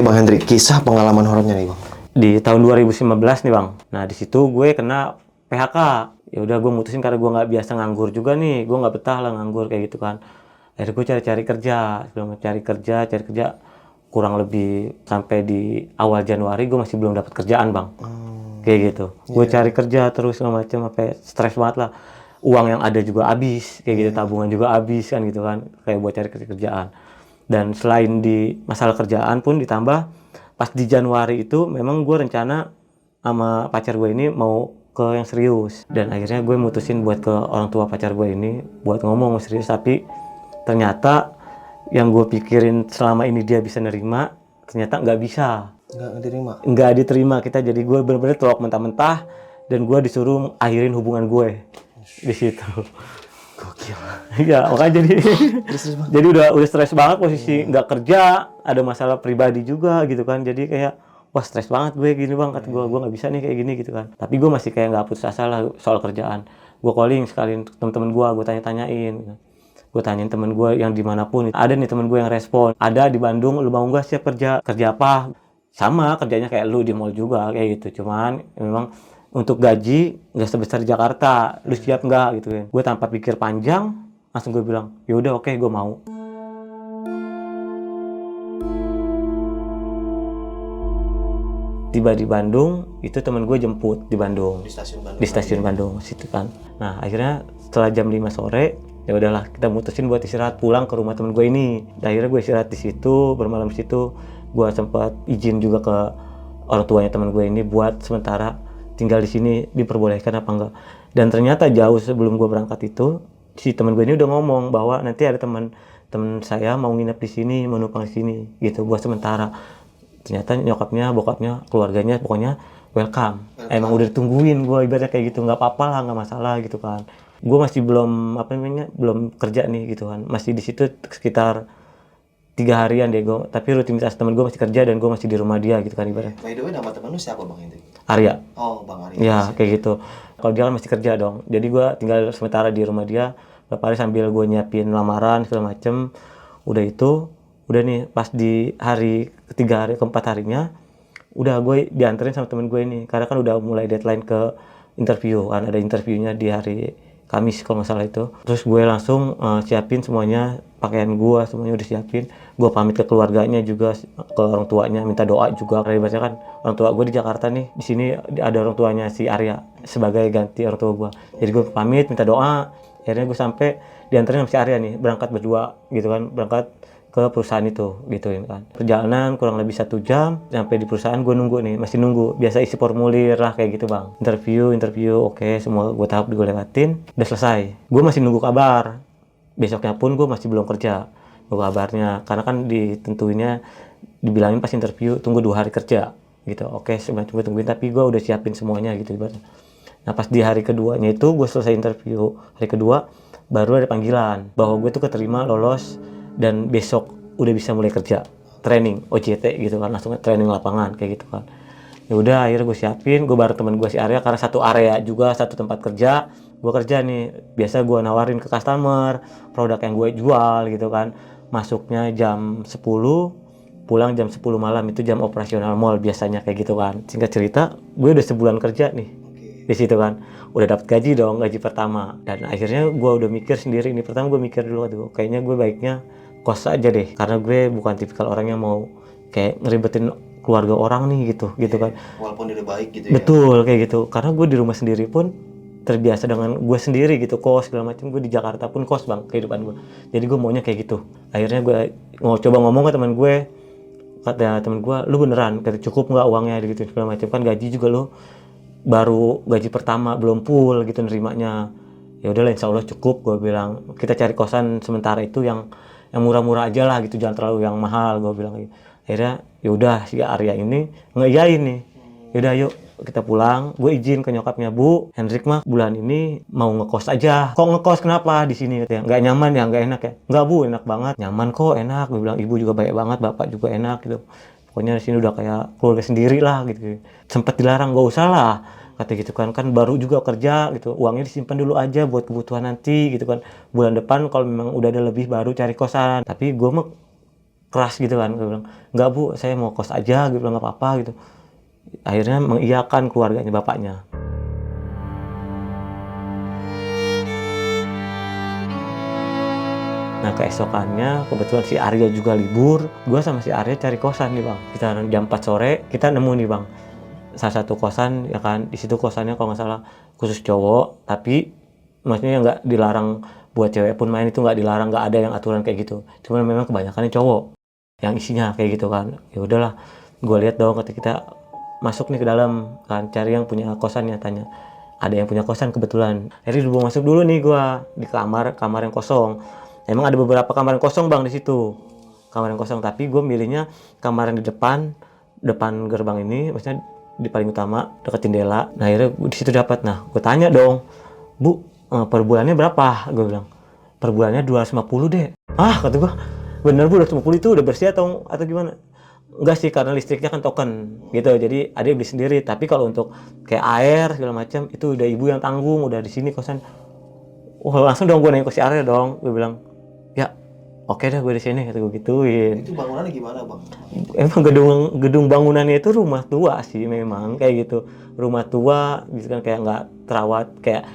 Bang Hendrik, kisah pengalaman horornya nih Bang. Di tahun 2015 nih Bang. Nah di situ gue kena PHK. Ya udah gue mutusin karena gue nggak biasa nganggur juga nih. Gue nggak betah lah nganggur kayak gitu kan. Akhirnya gue cari-cari kerja. Sebelum cari kerja kurang lebih sampai di awal Januari gue masih belum dapat kerjaan Bang. Kayak gitu. Gue cari kerja terus segala macam, sampai stres banget lah. Uang yang ada juga habis, kayak gitu, tabungan juga habis kan gitu kan. Kayak buat cari kerjaan. Dan selain di masalah kerjaan pun ditambah pas di Januari itu memang gue rencana sama pacar gue ini mau ke yang serius, dan akhirnya gue mutusin buat ke orang tua pacar gue ini buat ngomong serius, tapi ternyata yang gue pikirin selama ini dia bisa nerima ternyata nggak bisa, nggak diterima kita. Jadi gue bener-bener tolak mentah-mentah dan gue disuruh akhirin hubungan gue di situ. Gokil. Iya, makanya jadi udah stres banget, posisi nggak kerja, ada masalah pribadi juga gitu kan. Jadi kayak wah stres banget gue gini Bang, kata gue nggak bisa nih kayak gini gitu kan. Tapi gue masih kayak nggak putus asa lah soal kerjaan. Gue calling sekalian teman-teman gue tanya-tanyain. Gue tanyain temen gue yang dimanapun. Ada nih temen gue yang respon, ada di Bandung, lu mau nggak siap kerja apa? Sama kerjanya kayak lu di mall juga kayak gitu. Cuman memang untuk gaji nggak sebesar di Jakarta, lu siap nggak gitu kan. Gue tanpa pikir panjang langsung gue bilang yaudah oke, gue mau. Tiba di Bandung itu temen gue jemput di Bandung, di stasiun Bandung situ kan. Nah akhirnya setelah jam 5 sore ya udahlah kita mutusin buat istirahat, pulang ke rumah temen gue ini. Akhirnya gue istirahat di situ, bermalam di situ. Gue sempat izin juga ke orang tuanya temen gue ini buat sementara tinggal di sini, diperbolehkan apa enggak. Dan ternyata jauh sebelum gue berangkat itu, si teman gue ini udah ngomong bahwa nanti ada teman saya mau nginep di sini, mau numpang di sini gitu buat sementara. Ternyata nyokapnya, bokapnya, keluarganya pokoknya welcome. Emang udah ditungguin gue, ibaratnya kayak gitu, nggak apa-apa lah, nggak masalah gitu kan. Gue masih belum belum kerja nih gitu kan, masih di situ sekitar 3 harian deh gue, tapi rutinitas temen gue masih kerja dan gue masih di rumah dia gitu kan ibaratnya. By the way, nama temen lu siapa Bang Hendrik? Arya. Oh, Bang Arya. Ya kayak gitu. Kalau dia kan masih kerja dong, jadi gue tinggal sementara di rumah dia beberapa hari sambil gue nyiapin lamaran segala macem. Udah itu, udah nih pas di hari ketiga, hari keempat harinya udah gue dianterin sama temen gue ini, karena kan udah mulai deadline ke interview kan, ada interviewnya di hari Kamis kalau nggak salah itu. Terus gue langsung siapin semuanya, pakaian gue semuanya udah siapin. Gue pamit ke keluarganya juga, ke orang tuanya, minta doa juga. Karena dibaca kan orang tua gue di Jakarta nih, di sini ada orang tuanya si Arya sebagai ganti orang tua gue. Jadi gue pamit, minta doa. Akhirnya gue sampai dianterin sama si Arya nih, berangkat berdua gitu kan, berangkat ke perusahaan itu gitu kan. Perjalanan kurang lebih 1 jam, sampai di perusahaan gue nunggu nih, masih nunggu, biasa isi formulir lah kayak gitu Bang. Interview oke, semua gue tahap gue lewatin, udah selesai. Gue masih nunggu kabar, besoknya pun gue masih belum kerja, nunggu kabarnya, karena kan ditentuinnya, dibilangin pas interview tunggu 2 hari kerja gitu. Oke, sebenarnya tungguin, tapi gue udah siapin semuanya gitu ibaratnya. Nah pas di hari keduanya itu gue selesai interview, hari kedua baru ada panggilan bahwa gue tuh keterima, lolos, dan besok udah bisa mulai kerja, training OJT gitu kan, langsung training lapangan kayak gitu kan. Ya udah akhirnya gue siapin, gue bareng teman gue si Arya, karena satu area juga, satu tempat kerja. Gue kerja nih, biasa gue nawarin ke customer produk yang gue jual gitu kan. Masuknya jam 10, pulang jam 10 malam, itu jam operasional mall biasanya kayak gitu kan. Singkat cerita, gue udah sebulan kerja nih di situ kan, udah dapat gaji dong, gaji pertama. Dan akhirnya gue udah mikir sendiri nih, pertama gue mikir dulu tuh, kayaknya gue baiknya kos aja deh, karena gue bukan tipikal orang yang mau kayak ngeribetin keluarga orang nih gitu kan. Walaupun dia baik gitu ya. Betul kayak gitu, karena gue di rumah sendiri pun terbiasa dengan gue sendiri gitu, kos segala macam. Gue di Jakarta pun kos Bang kehidupan gue, jadi gue maunya kayak gitu. Akhirnya gue mau coba ngomong ke teman gue, kata teman gue, lu beneran kata cukup nggak uangnya gitu segala macam, kan gaji juga lu baru gaji pertama belum full gitu nerimanya. Ya udahlah insya Allah cukup, gue bilang. Kita cari kosan sementara itu yang murah-murah aja lah gitu, jangan terlalu yang mahal, gue bilang gitu. Akhirnya ya udah si Arya ini ngeiyain nih, yaudah yuk kita pulang. Gue izin ke nyokapnya, Bu Hendrik mah bulan ini mau ngekos aja. Kok ngekos kenapa di sini katanya? Nggak nyaman ya, nggak enak ya? Nggak Bu, enak banget, nyaman kok, enak. Gue bilang ibu juga baik banget, bapak juga enak gitu. Pokoknya di sini udah kayak keluarga sendiri lah gitu. Sempet dilarang, gak usah lah kata gitu kan baru juga kerja gitu, uangnya disimpan dulu aja buat kebutuhan nanti gitu kan. Bulan depan kalau memang udah ada lebih baru cari kosan. Tapi gue mah keras gitu kan. Gue bilang, enggak Bu, saya mau kos aja, gue bilang nggak apa-apa gitu. Akhirnya mengiyakan keluarganya bapaknya. Nah keesokannya kebetulan si Arya juga libur, gue sama si Arya cari kosan nih bang. Kita jam 4 sore kita nemu nih bang salah satu kosan ya kan. Di situ kosannya kalau nggak salah khusus cowok, tapi maksudnya nggak dilarang buat cewek pun main, itu nggak dilarang, nggak ada yang aturan kayak gitu. Cuman memang kebanyakannya cowok yang isinya kayak gitu kan. Ya udahlah, gue lihat dong ketika kita masuk nih ke dalam kan, cari yang punya kosannya, tanya ada yang punya kosan kebetulan. Akhirnya gue masuk dulu nih gue di kamar yang kosong. Emang ada beberapa kamar yang kosong bang di situ, kamar yang kosong, tapi gue milihnya kamar yang di depan gerbang ini, maksudnya di paling utama dekat jendela. Nah akhirnya di situ dapat. Nah gue tanya dong, Bu, per bulannya berapa? Gue bilang per bulannya 250 deh. Ah kata gue, bener Bu 250 itu udah bersih atau gimana? Enggak sih, karena listriknya kan token gitu, jadi ada beli sendiri. Tapi kalau untuk kayak air segala macam itu udah ibu yang tanggung, udah di sini kosan. Langsung dong gue nanya ke si Arya dong, gue bilang ya oke dah gue di sini, kata gue gituin. Itu bangunannya gimana bang? Emang gedung bangunannya itu rumah tua sih memang kayak gitu, rumah tua gitu kan, kayak nggak terawat, kayak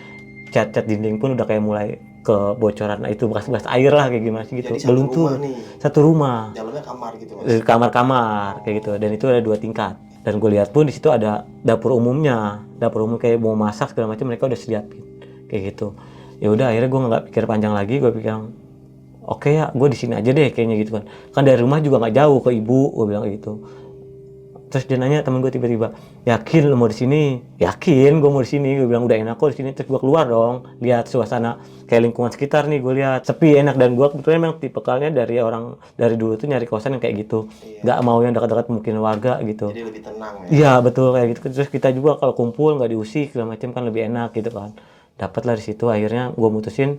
cat dinding pun udah kayak mulai kebocoran. Nah itu bekas air lah kayak gimana sih gitu. Jadi Belum tuh satu rumah, dalamnya kamar gitu mas? kamar kayak gitu, dan itu ada 2 tingkat. Dan gue lihat pun di situ ada dapur umum kayak mau masak segala macam mereka udah siapin kayak gitu. Ya udah akhirnya gue nggak pikir panjang lagi, gue pikir oke ya, gue di sini aja deh kayaknya gitu kan. Kan dari rumah juga nggak jauh ke ibu, gue bilang gitu. Terus dia nanya temen gue tiba-tiba, yakin lo mau di sini? Yakin, gue mau di sini. Gue bilang udah enak kok di sini. Terus gue keluar dong, lihat suasana kayak lingkungan sekitar nih, gue lihat sepi enak. Dan gue kebetulan memang tipe kalnya dari dulu tuh nyari kosan yang kayak gitu, nggak mau yang dekat-dekat mungkin warga gitu. Jadi lebih tenang ya? Iya betul kayak gitu. Terus kita juga kalau kumpul nggak diusik segala macam kan lebih enak gitu kan. Dapatlah di situ. Akhirnya gue mutusin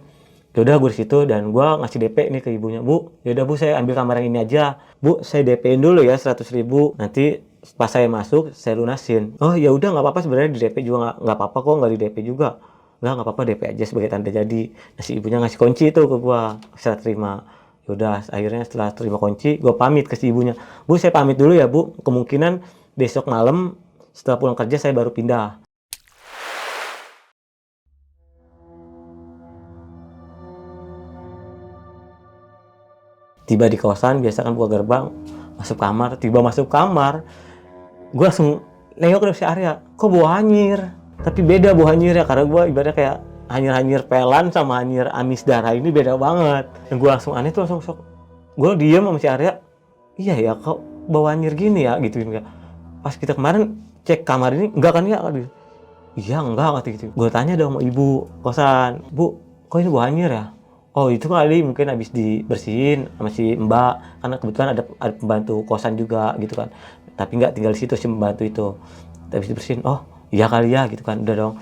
yaudah gue di situ, dan gue ngasih DP nih ke ibunya. Bu, yaudah Bu, saya ambil kamar yang ini aja. Bu, saya DP-in dulu ya 100.000. Nanti pas saya masuk saya lunasin. Oh ya udah nggak apa-apa, sebenarnya di DP juga nggak apa-apa kok, nggak di DP juga. Nggak apa-apa, DP aja sebagai tanda jadi. Nah si ibunya ngasih kunci itu ke gue, saya terima. Yaudah akhirnya setelah terima kunci gue pamit ke si ibunya. Bu, saya pamit dulu ya Bu, kemungkinan besok malam setelah pulang kerja saya baru pindah. Tiba di kosan, biasa kan buka gerbang, masuk kamar, gue langsung nengok ke si Arya, kok bau hanyir? Tapi beda bau hanyir ya, karena gue ibaratnya kayak hanyir pelan sama hanyir amis darah ini beda banget. Dan gue langsung aneh tuh, langsung gue diem sama si Arya, iya ya kok bau hanyir gini ya gitu kan. Pas kita kemarin cek kamar ini, enggak kan ya? Iya enggak, kata gitu. Gue tanya dong sama ibu kosan, Bu, kok ini bau hanyir ya? Oh itu kali mungkin habis dibersihin sama si Mbak, karena kebetulan ada pembantu kosan juga gitu kan, tapi nggak tinggal di situ si pembantu itu. Habis dibersihin, oh iya kali ya gitu kan. Udah dong,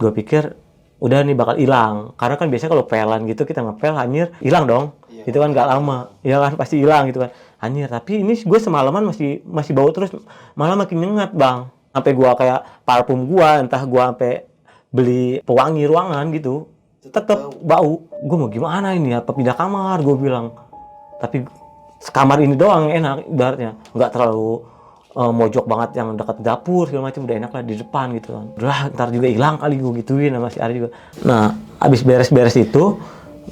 gue pikir udah nih bakal hilang, karena kan biasanya kalau pelan gitu kita ngepel hanyir hilang dong, itu kan nggak lama, ya kan pasti hilang gitu kan hanyir. Tapi ini gue semalaman masih bau terus, malah makin nyengat bang, sampai gue kayak parfum gue, entah gue sampai beli pewangi ruangan gitu tetap bau. Gue mau gimana ini, apa pindah kamar, gue bilang. Tapi kamar ini doang yang enak ibaratnya, nggak terlalu mojok banget yang dekat dapur segala macam, udah enak lah di depan gitu kan. Udah ntar juga hilang kali, gue gituin sama si Arya juga. Nah abis beres-beres itu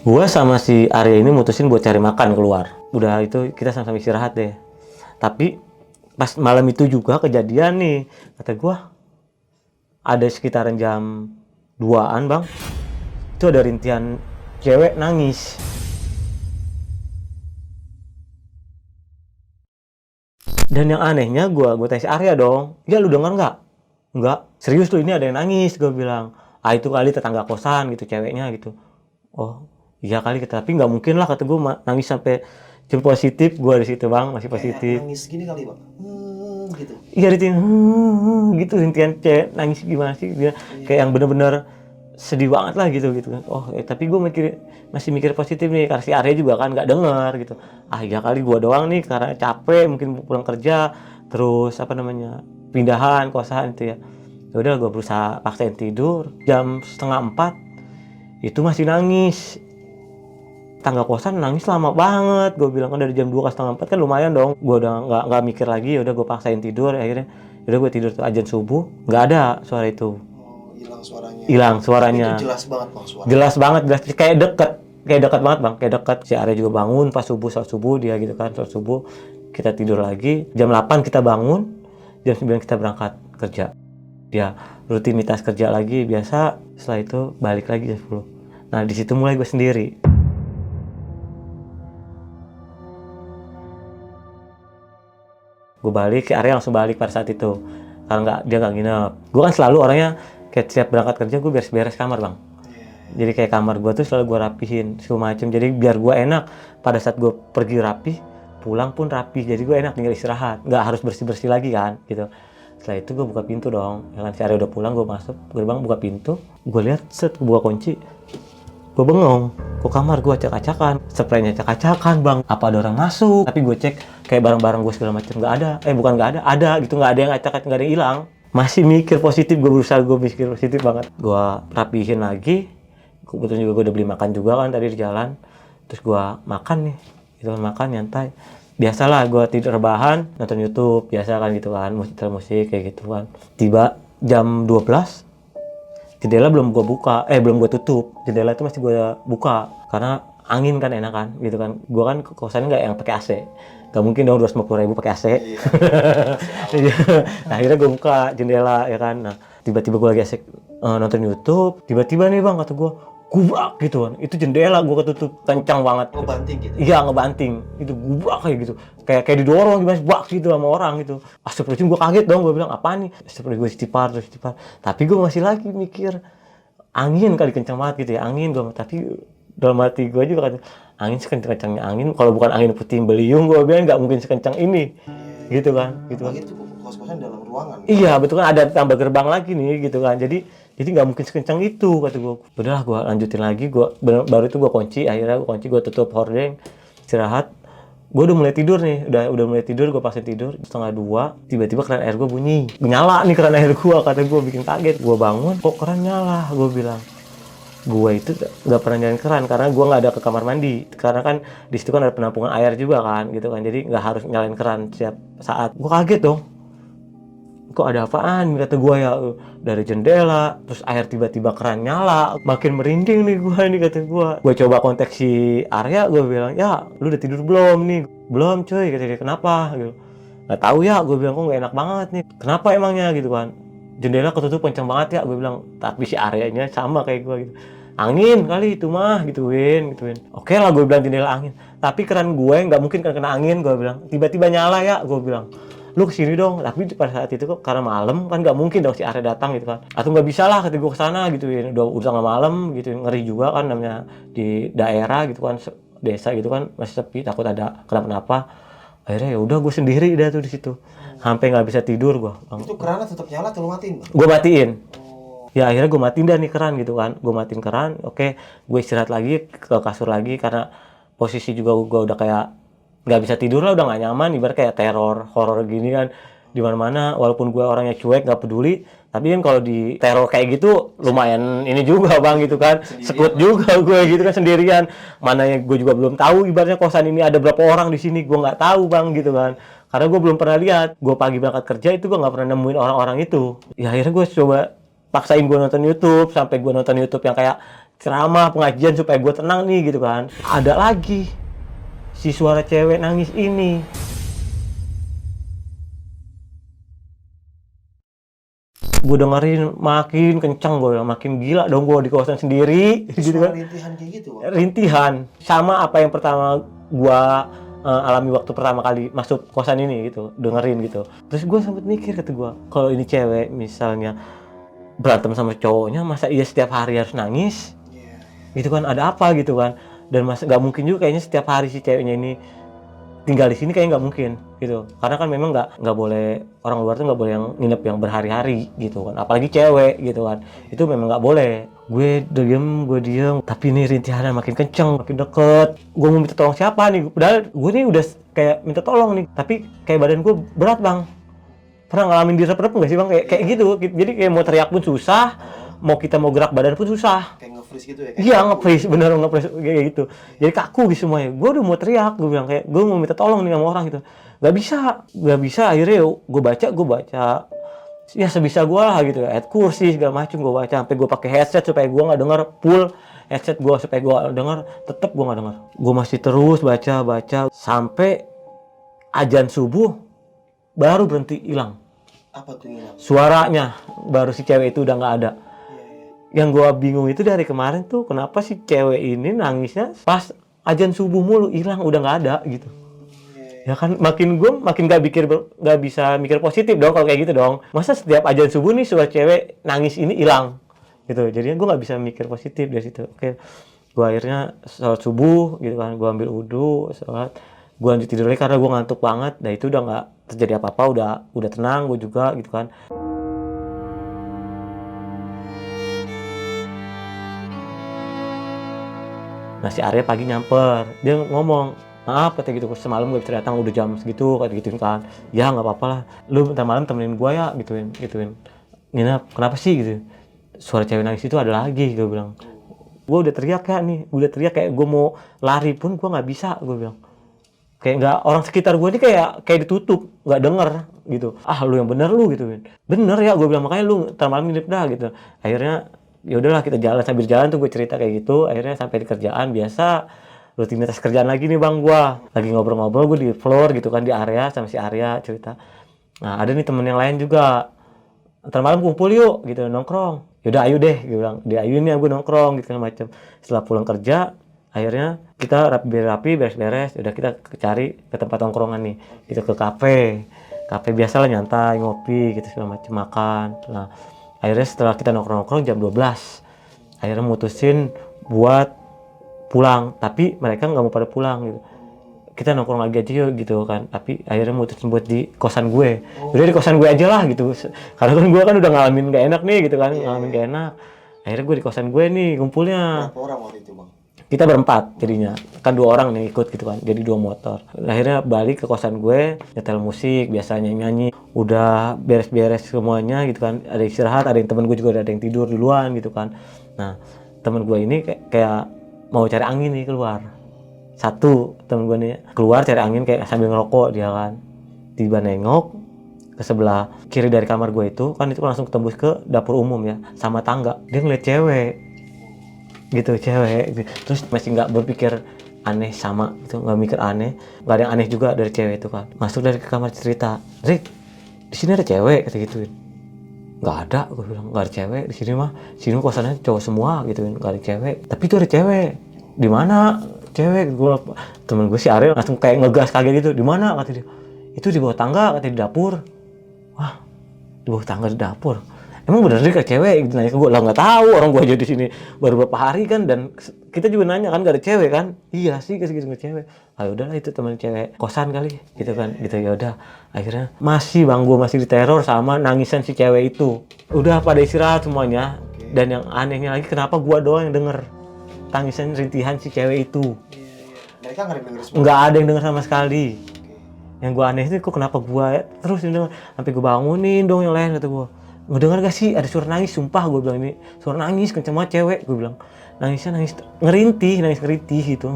gue sama si Arya ini mutusin buat cari makan keluar. Udah itu kita sama-sama istirahat deh. Tapi pas malam itu juga kejadian nih, kata gue ada sekitaran jam 2-an bang, itu ada rintihan cewek nangis. Dan yang anehnya gue tanya si Arya dong, ya lu denger nggak? Nggak, serius lu ini ada yang nangis, gue bilang. Ah itu kali tetangga kosan gitu ceweknya gitu. Oh iya kali, tapi nggak mungkin lah, kata gue nangis sampai jam positif. Gue di situ bang masih positif. Nangis gini kali bang, gitu. Iya rintihan gitu, rintihan cewek nangis gimana sih dia, kayak yang bener-bener sedih banget lah gitu kan. Oh tapi gue masih mikir positif nih, karena si Arya juga kan nggak denger gitu. Ah ya kali gue doang nih karena capek mungkin pulang kerja, terus pindahan kosan itu ya. Ya udah gue berusaha paksain tidur. Jam 3:30 itu masih nangis. tangga kosan nangis lama banget. Gue bilang kan dari jam 2 ke setengah 4 kan lumayan dong. Gue udah nggak mikir lagi, udah gue paksain tidur. Akhirnya udah gue tidur tuh azan subuh, nggak ada suara itu. Oh, hilang suaranya. Hilang suaranya. Itu jelas banget bang suara. Jelas banget, kayak dekat banget bang, kayak dekat. Si Arya juga bangun pas sholat subuh dia gitu kan, sholat subuh. Kita tidur lagi, jam 8 kita bangun, jam 9 kita berangkat kerja. Dia rutinitas kerja lagi biasa, setelah itu balik lagi jam 10. Nah di situ mulai gue sendiri. Gue balik, si Arya langsung balik pada saat itu. Karena dia nggak nginep. Gue kan selalu orangnya kayak setiap berangkat kerja gue beres-beres kamar bang. Jadi kayak kamar gue tuh selalu gue rapihin segala macem. Jadi biar gue enak pada saat gue pergi rapi, pulang pun rapi. Jadi gue enak tinggal istirahat, nggak harus bersih-bersih lagi kan gitu. Setelah itu gue buka pintu dong. Ya kan si Arya udah pulang, gue masuk gerbang buka pintu. Gue lihat set, gue buka kunci. Gue bengong, kok kamar gue acak-acakan, spraynya acak-acakan bang. Apa ada orang masuk? Tapi gue cek kayak barang-barang gue segala macam nggak ada. Bukan nggak ada gitu, nggak ada yang acak-acakan, nggak ada yang hilang. Masih mikir positif, gue berusaha gue mikir positif banget. Gue rapihin lagi. Kebetulan juga gue udah beli makan juga kan tadi di jalan. Terus gue makan nih, gitu kan, makan nyantai. Biasalah gue tidur rebahan, nonton YouTube, biasa kan gitu kan, musik kayak gitu kan. Tiba jam 12, jendela belum gue buka, belum gue tutup. Jendela itu masih gue buka karena angin kan enak kan, gitu kan. Gue kan kosannya nggak yang pakai AC, nggak mungkin dong 250.000 pakai AC. Iya. Nah, akhirnya gue buka jendela ya kan. Nah, tiba-tiba gue lagi asik nonton YouTube, tiba-tiba nih bang kata gue gubrak gitu kan, itu jendela gue ketutup kencang banget. Ngebanting gitu? Iya ngebanting, itu gubrak kayak gitu, kayak didorong gimana bak gitu sama orang gitu. Astagfirullahaladzim, gue kaget dong, gue bilang apaan nih, astagfirullah, gue istighfar. Tapi gue masih lagi mikir angin kali kencang banget gitu ya, angin gue. Tapi dalam hati gue juga kata angin sekencang-kencangnya angin, kalau bukan angin puting beliung gue bilang nggak mungkin sekencang ini gitu kan. Itu kos-kosan dalam ruangan. Iya betul kan, ada tambah gerbang lagi nih gitu kan, jadi nggak mungkin sekencang itu kata gue. Udahlah gue lanjutin lagi, baru itu gue kunci, akhirnya gue kunci, gue tutup hordeng, istirahat. Gue udah mulai tidur nih, udah mulai tidur, gue pastiin tidur 1:30, tiba-tiba keran air gue bunyi, nyala nih keran air gue, kata gue bikin kaget. Gue bangun, kok keran nyala, gue bilang. Gue itu nggak pernah nyalain keran karena gue nggak ada ke kamar mandi, karena kan di situ kan ada penampungan air juga kan gitu kan, jadi nggak harus nyalain keran setiap saat. Gue kaget dong, kok ada apaan kata gue ya, dari jendela terus air tiba-tiba keran nyala, makin merinding nih gue nih kata gue. Gue coba kontak si Arya, gue bilang ya lu udah tidur belum nih? Belum cuy, kata dia. Kenapa gitu? Nggak tahu ya, gue bilang kok nggak enak banget nih, kenapa emangnya gitu kan, jendela ketutup kencang banget ya, gue bilang. Tapi si Aryanya sama kayak gue gitu, angin kali itu mah gituin. Oke lah gue bilang, jendela angin, tapi keran gue nggak mungkin kan kena angin, gue bilang. Tiba-tiba nyala ya, gue bilang lu kesini dong. Tapi pada saat itu kok karena malam kan nggak mungkin dong si Arya datang gitu kan, atau nggak bisa lah kata gue kesana gituin, udah tengah malam gitu, ngeri juga kan namanya di daerah gitu kan, desa gitu kan masih sepi, takut ada kenapa-napa. Akhirnya ya udah gue sendiri dah tuh di situ, sampai nggak bisa tidur gue. Itu kerannya tetap nyala atau lu matiin bang? Gue matiin. Ya akhirnya gue matiin dah nih keran gitu kan, gue matiin keran. Oke, gue istirahat lagi ke kasur lagi karena posisi juga gue udah kayak nggak bisa tidur lah, udah nggak nyaman, ibarat kayak teror horor gini kan di mana-mana. Walaupun gue orangnya cuek nggak peduli, tapi kan kalau di teror kayak gitu lumayan ini juga bang gitu kan, sekut juga gue gitu kan sendirian. Mana yang gue juga belum tahu ibaratnya kosan ini ada berapa orang di sini, gue nggak tahu bang gitu kan, karena gue belum pernah lihat. Gue pagi berangkat kerja itu gue nggak pernah nemuin orang-orang itu. Ya akhirnya gue coba paksain gue nonton YouTube, sampai gue nonton YouTube yang kayak ceramah pengajian supaya gue tenang nih gitu kan. Ada lagi si suara cewek nangis ini. Gue dengerin makin kencang, gue makin gila dong gue di kawasan sendiri gitu kan. Rintihan kayak gitu bang? Rintihan sama apa yang pertama gue alami waktu pertama kali masuk kosan ini gitu, dengerin gitu. Terus gue sempet mikir, kata gue, kalau ini cewek misalnya berantem sama cowoknya, masa iya setiap hari harus nangis? Gitu kan, ada apa gitu kan. Dan masa nggak mungkin juga kayaknya setiap hari si ceweknya ini tinggal di sini, kayaknya nggak mungkin gitu. Karena kan memang nggak boleh, orang luar tuh nggak boleh yang nginep yang berhari-hari gitu kan, apalagi cewek gitu kan, itu memang nggak boleh. Gue diem, tapi nih rintihannya makin kenceng, makin deket. Gue mau minta tolong siapa nih, padahal gue nih udah kayak minta tolong nih, tapi kayak badan gue berat bang. Pernah ngalamin direp-rep nggak sih bang, kayak gitu, jadi kayak mau teriak pun susah, mau kita mau gerak badan pun susah. Kayak nge-freeze gitu ya? Iya nge-freeze, bener nge-freeze kayak gitu. Jadi kaku gitu semuanya. Gue udah mau teriak, gue bilang kayak gue mau minta tolong nih sama orang gitu. Gak bisa. Akhirnya gue baca. Ya sebisa gue lah gitu. Ayat kursi segala macam gue baca. Sampai gue pakai headset supaya gue nggak denger, full headset gue supaya gue denger. Tetep gue nggak denger. Gue masih terus baca sampai azan subuh baru berhenti hilang. Apa tuh hilang? Suaranya baru si cewek itu udah nggak ada. Yang gue bingung itu dari kemarin tuh kenapa si cewek ini nangisnya pas azan subuh mulu, hilang udah nggak ada gitu. Ya kan makin nggak bisa mikir positif dong kalau kayak gitu dong. Masa setiap azan subuh nih suara cewek nangis ini hilang gitu. Jadinya gue nggak bisa mikir positif dari situ. Oke, gue akhirnya sholat subuh gitu kan, gue ambil wudhu, sholat, gue lanjut tidur lagi karena gue ngantuk banget. Nah itu udah nggak terjadi apa-apa, udah tenang gue juga gitu kan. Nah si Arya pagi nyamper, dia ngomong, maaf kata gitu, semalam gak bisa datang udah jam segitu kata gituin kan. Ya nggak apa-apa lah, lu ntar malam temenin gue ya gituin. Nina kenapa sih gitu, suara cewek nangis itu ada lagi, gue bilang. Gue udah teriak kayak gue mau lari pun gue nggak bisa, gue bilang. Kayak nggak, orang sekitar gue ini kayak ditutup, nggak denger gitu. Ah lu yang bener lu gituin. Bener ya gue bilang, makanya lu ntar malam nginep dah gitu. Akhirnya ya udahlah kita jalan, sambil jalan tuh gue cerita kayak gitu. Akhirnya sampai di kerjaan biasa, rutinitas kerjaan lagi nih bang, gue lagi ngobrol-ngobrol gue di floor gitu kan, di area sama si Arya cerita. Nah ada nih temen yang lain juga, ntar malam kumpul yuk gitu, nongkrong. Yaudah ayo deh gue bilang, di ayo nih gue nongkrong gitu macam. Setelah pulang kerja akhirnya kita rapi beres-beres, udah kita cari ke tempat nongkrongan nih, kita ke kafe biasa lah, nyantai ngopi gitu segala macam, makan. Nah akhirnya setelah kita nongkrong jam 12 akhirnya mutusin buat pulang, tapi mereka nggak mau pada pulang gitu. Kita nongkrong lagi aja yuk gitu kan, tapi akhirnya mutusin buat di kosan gue. Udah di kosan gue aja lah gitu, karena kan gue kan udah ngalamin gak enak nih gitu kan, ngalamin gak enak. Akhirnya gue di kosan gue nih kumpulnya. Berapa orang waktu itu bang? Kita berempat jadinya, kan 2 orang nih ikut gitu kan, jadi 2 motor. Akhirnya balik ke kosan gue, nyetel musik, biasanya nyanyi, udah beres-beres semuanya gitu kan, ada istirahat, ada yang temen gue juga ada yang tidur duluan gitu kan. Nah temen gue ini kayak mau cari angin nih keluar. Satu temen gue nih keluar cari angin kayak sambil ngerokok dia kan. Tiba nengok ke sebelah kiri dari kamar gue itu langsung tembus ke dapur umum ya, sama tangga. Dia ngeliat cewek gitu, terus masih nggak berpikir aneh sama gitu, nggak mikir aneh, nggak ada yang aneh juga dari cewek itu kan. Masuk dari ke kamar cerita, Rick di sini ada cewek kata gituin. Nggak ada, gue bilang nggak ada cewek di sini kosannya cowok semua gituin, nggak ada cewek. Tapi itu ada cewek. Di mana cewek? Gue temen gue si Ariel langsung kayak ngegas kaget gitu. Di mana kata dia? Itu di bawah tangga, kata di dapur. Wah, di bawah tangga di dapur. Emang bener sih kayak cewek gitu, nanya ke gue. Lah nggak tahu, orang gue aja di sini baru beberapa hari kan, dan kita juga nanya kan gak ada cewek kan. Iya sih kasih gitu cewek. Ah udahlah itu teman cewek kosan kali gitu kan. Gitu ya udah. Akhirnya masih bang, gue masih diteror sama nangisan si cewek itu. Udah pada istirahat semuanya. Dan yang anehnya lagi kenapa gue doang yang denger tangisan rintihan si cewek itu. Mereka nggak ada yang denger semua? Nggak ada yang denger sama sekali. Yang gue aneh itu kok kenapa gue terus denger, sampai gue bangunin dong yang lain, kata gue. Ngedengar gak sih ada suara nangis? Sumpah gue bilang, ini suara nangis kenceng banget cewek, gue bilang. Nangisnya nangis ngerintih gitu.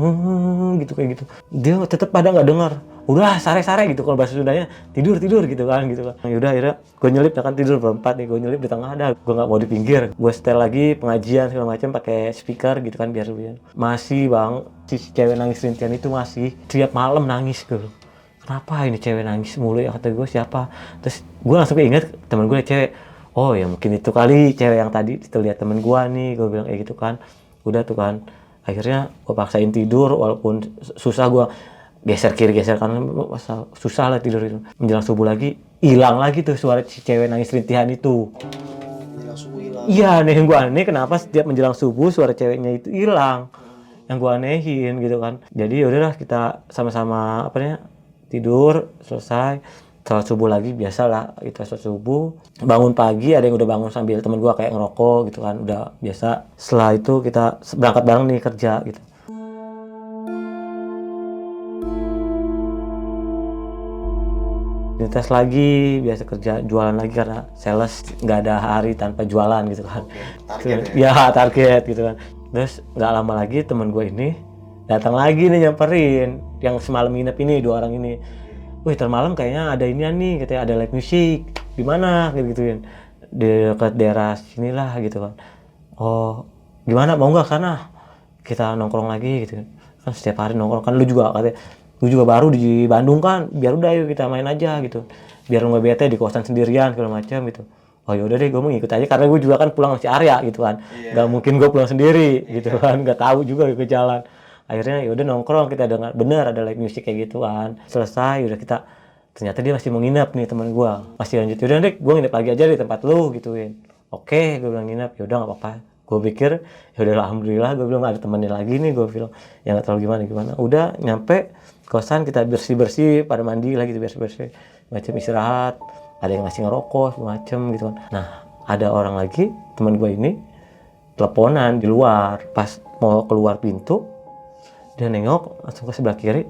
Gitu kayak gitu. Dia tetep pada nggak dengar. Udah sare gitu kalau bahasa Sundanya, tidur gitu kan. Yaudah akhirnya gue nyelip, kan tidur berempat nih, gue nyelip di tengah ada. Gue nggak mau di pinggir. Gue setel lagi pengajian segala macam pakai speaker gitu kan biar masih bang, si cewek nangis rintihan itu masih tiap malam nangis gue. Kenapa ini cewek nangis mulu ya, kata gue, siapa? Terus gue langsung keinget temen gue cewek. Oh ya mungkin itu kali cewek yang tadi itu lihat temen gue nih, gue bilang kayak gitu kan. Udah tuh kan, akhirnya gue paksain tidur walaupun susah, gue geser kiri geser kanan, susah lah tidur itu. Menjelang subuh lagi hilang lagi tuh suara si cewek nangis rintihan itu. Menjelang subuh hilang? Iya nih, yang gue aneh kenapa setiap menjelang subuh suara ceweknya itu hilang. Yang gue anehin gitu kan. Jadi yaudahlah kita sama-sama tidur selesai. Sholat subuh lagi, biasalah kita sholat subuh, bangun pagi, ada yang udah bangun sambil temen gue kayak ngerokok gitu kan, udah biasa. Setelah itu kita berangkat bareng nih kerja gitu. rutinitas lagi, biasa kerja jualan lagi karena sales nggak ada hari tanpa jualan gitu kan. Target ya target gitu kan. Terus nggak lama lagi teman gue ini datang lagi nih nyamperin yang semalam nginep ini, 2 orang ini. Wih, termalam kayaknya ada inian nih, katanya ada live music. Di mana gitu-gituin. Di dekat daerah sinilah gitu kan. Oh, gimana mau nggak sana kita nongkrong lagi gitu kan, setiap hari nongkrong kan, lu juga katanya lu juga baru di Bandung kan, biar udah yuk kita main aja gitu, biar lu nggak bete di kosan sendirian segala macam gitu. Oh yaudah deh, gue mau ngikut aja karena gue juga kan pulang masih Arya gitu kan, nggak mungkin gue pulang sendiri gitu kan, nggak tahu juga ke jalan. Akhirnya yaudah nongkrong, kita dengar bener ada live music kayak gitu kan, selesai udah kita, ternyata dia masih mau nginep nih teman gue, masih lanjut, yaudah deh gue nginep lagi aja di tempat lu gituin. Oke, gue bilang nginep, yaudah nggak apa-apa. Gue pikir ya udah alhamdulillah, gue bilang ada temennya lagi nih, gue bilang yang nggak terlalu gimana. Udah nyampe kosan, kita bersih pada mandi lagi, bersih macam istirahat, ada yang ngasih ngerokok macam gitu kan. Nah ada orang lagi teman gue ini teleponan di luar, pas mau keluar pintu dia nengok langsung ke sebelah kiri,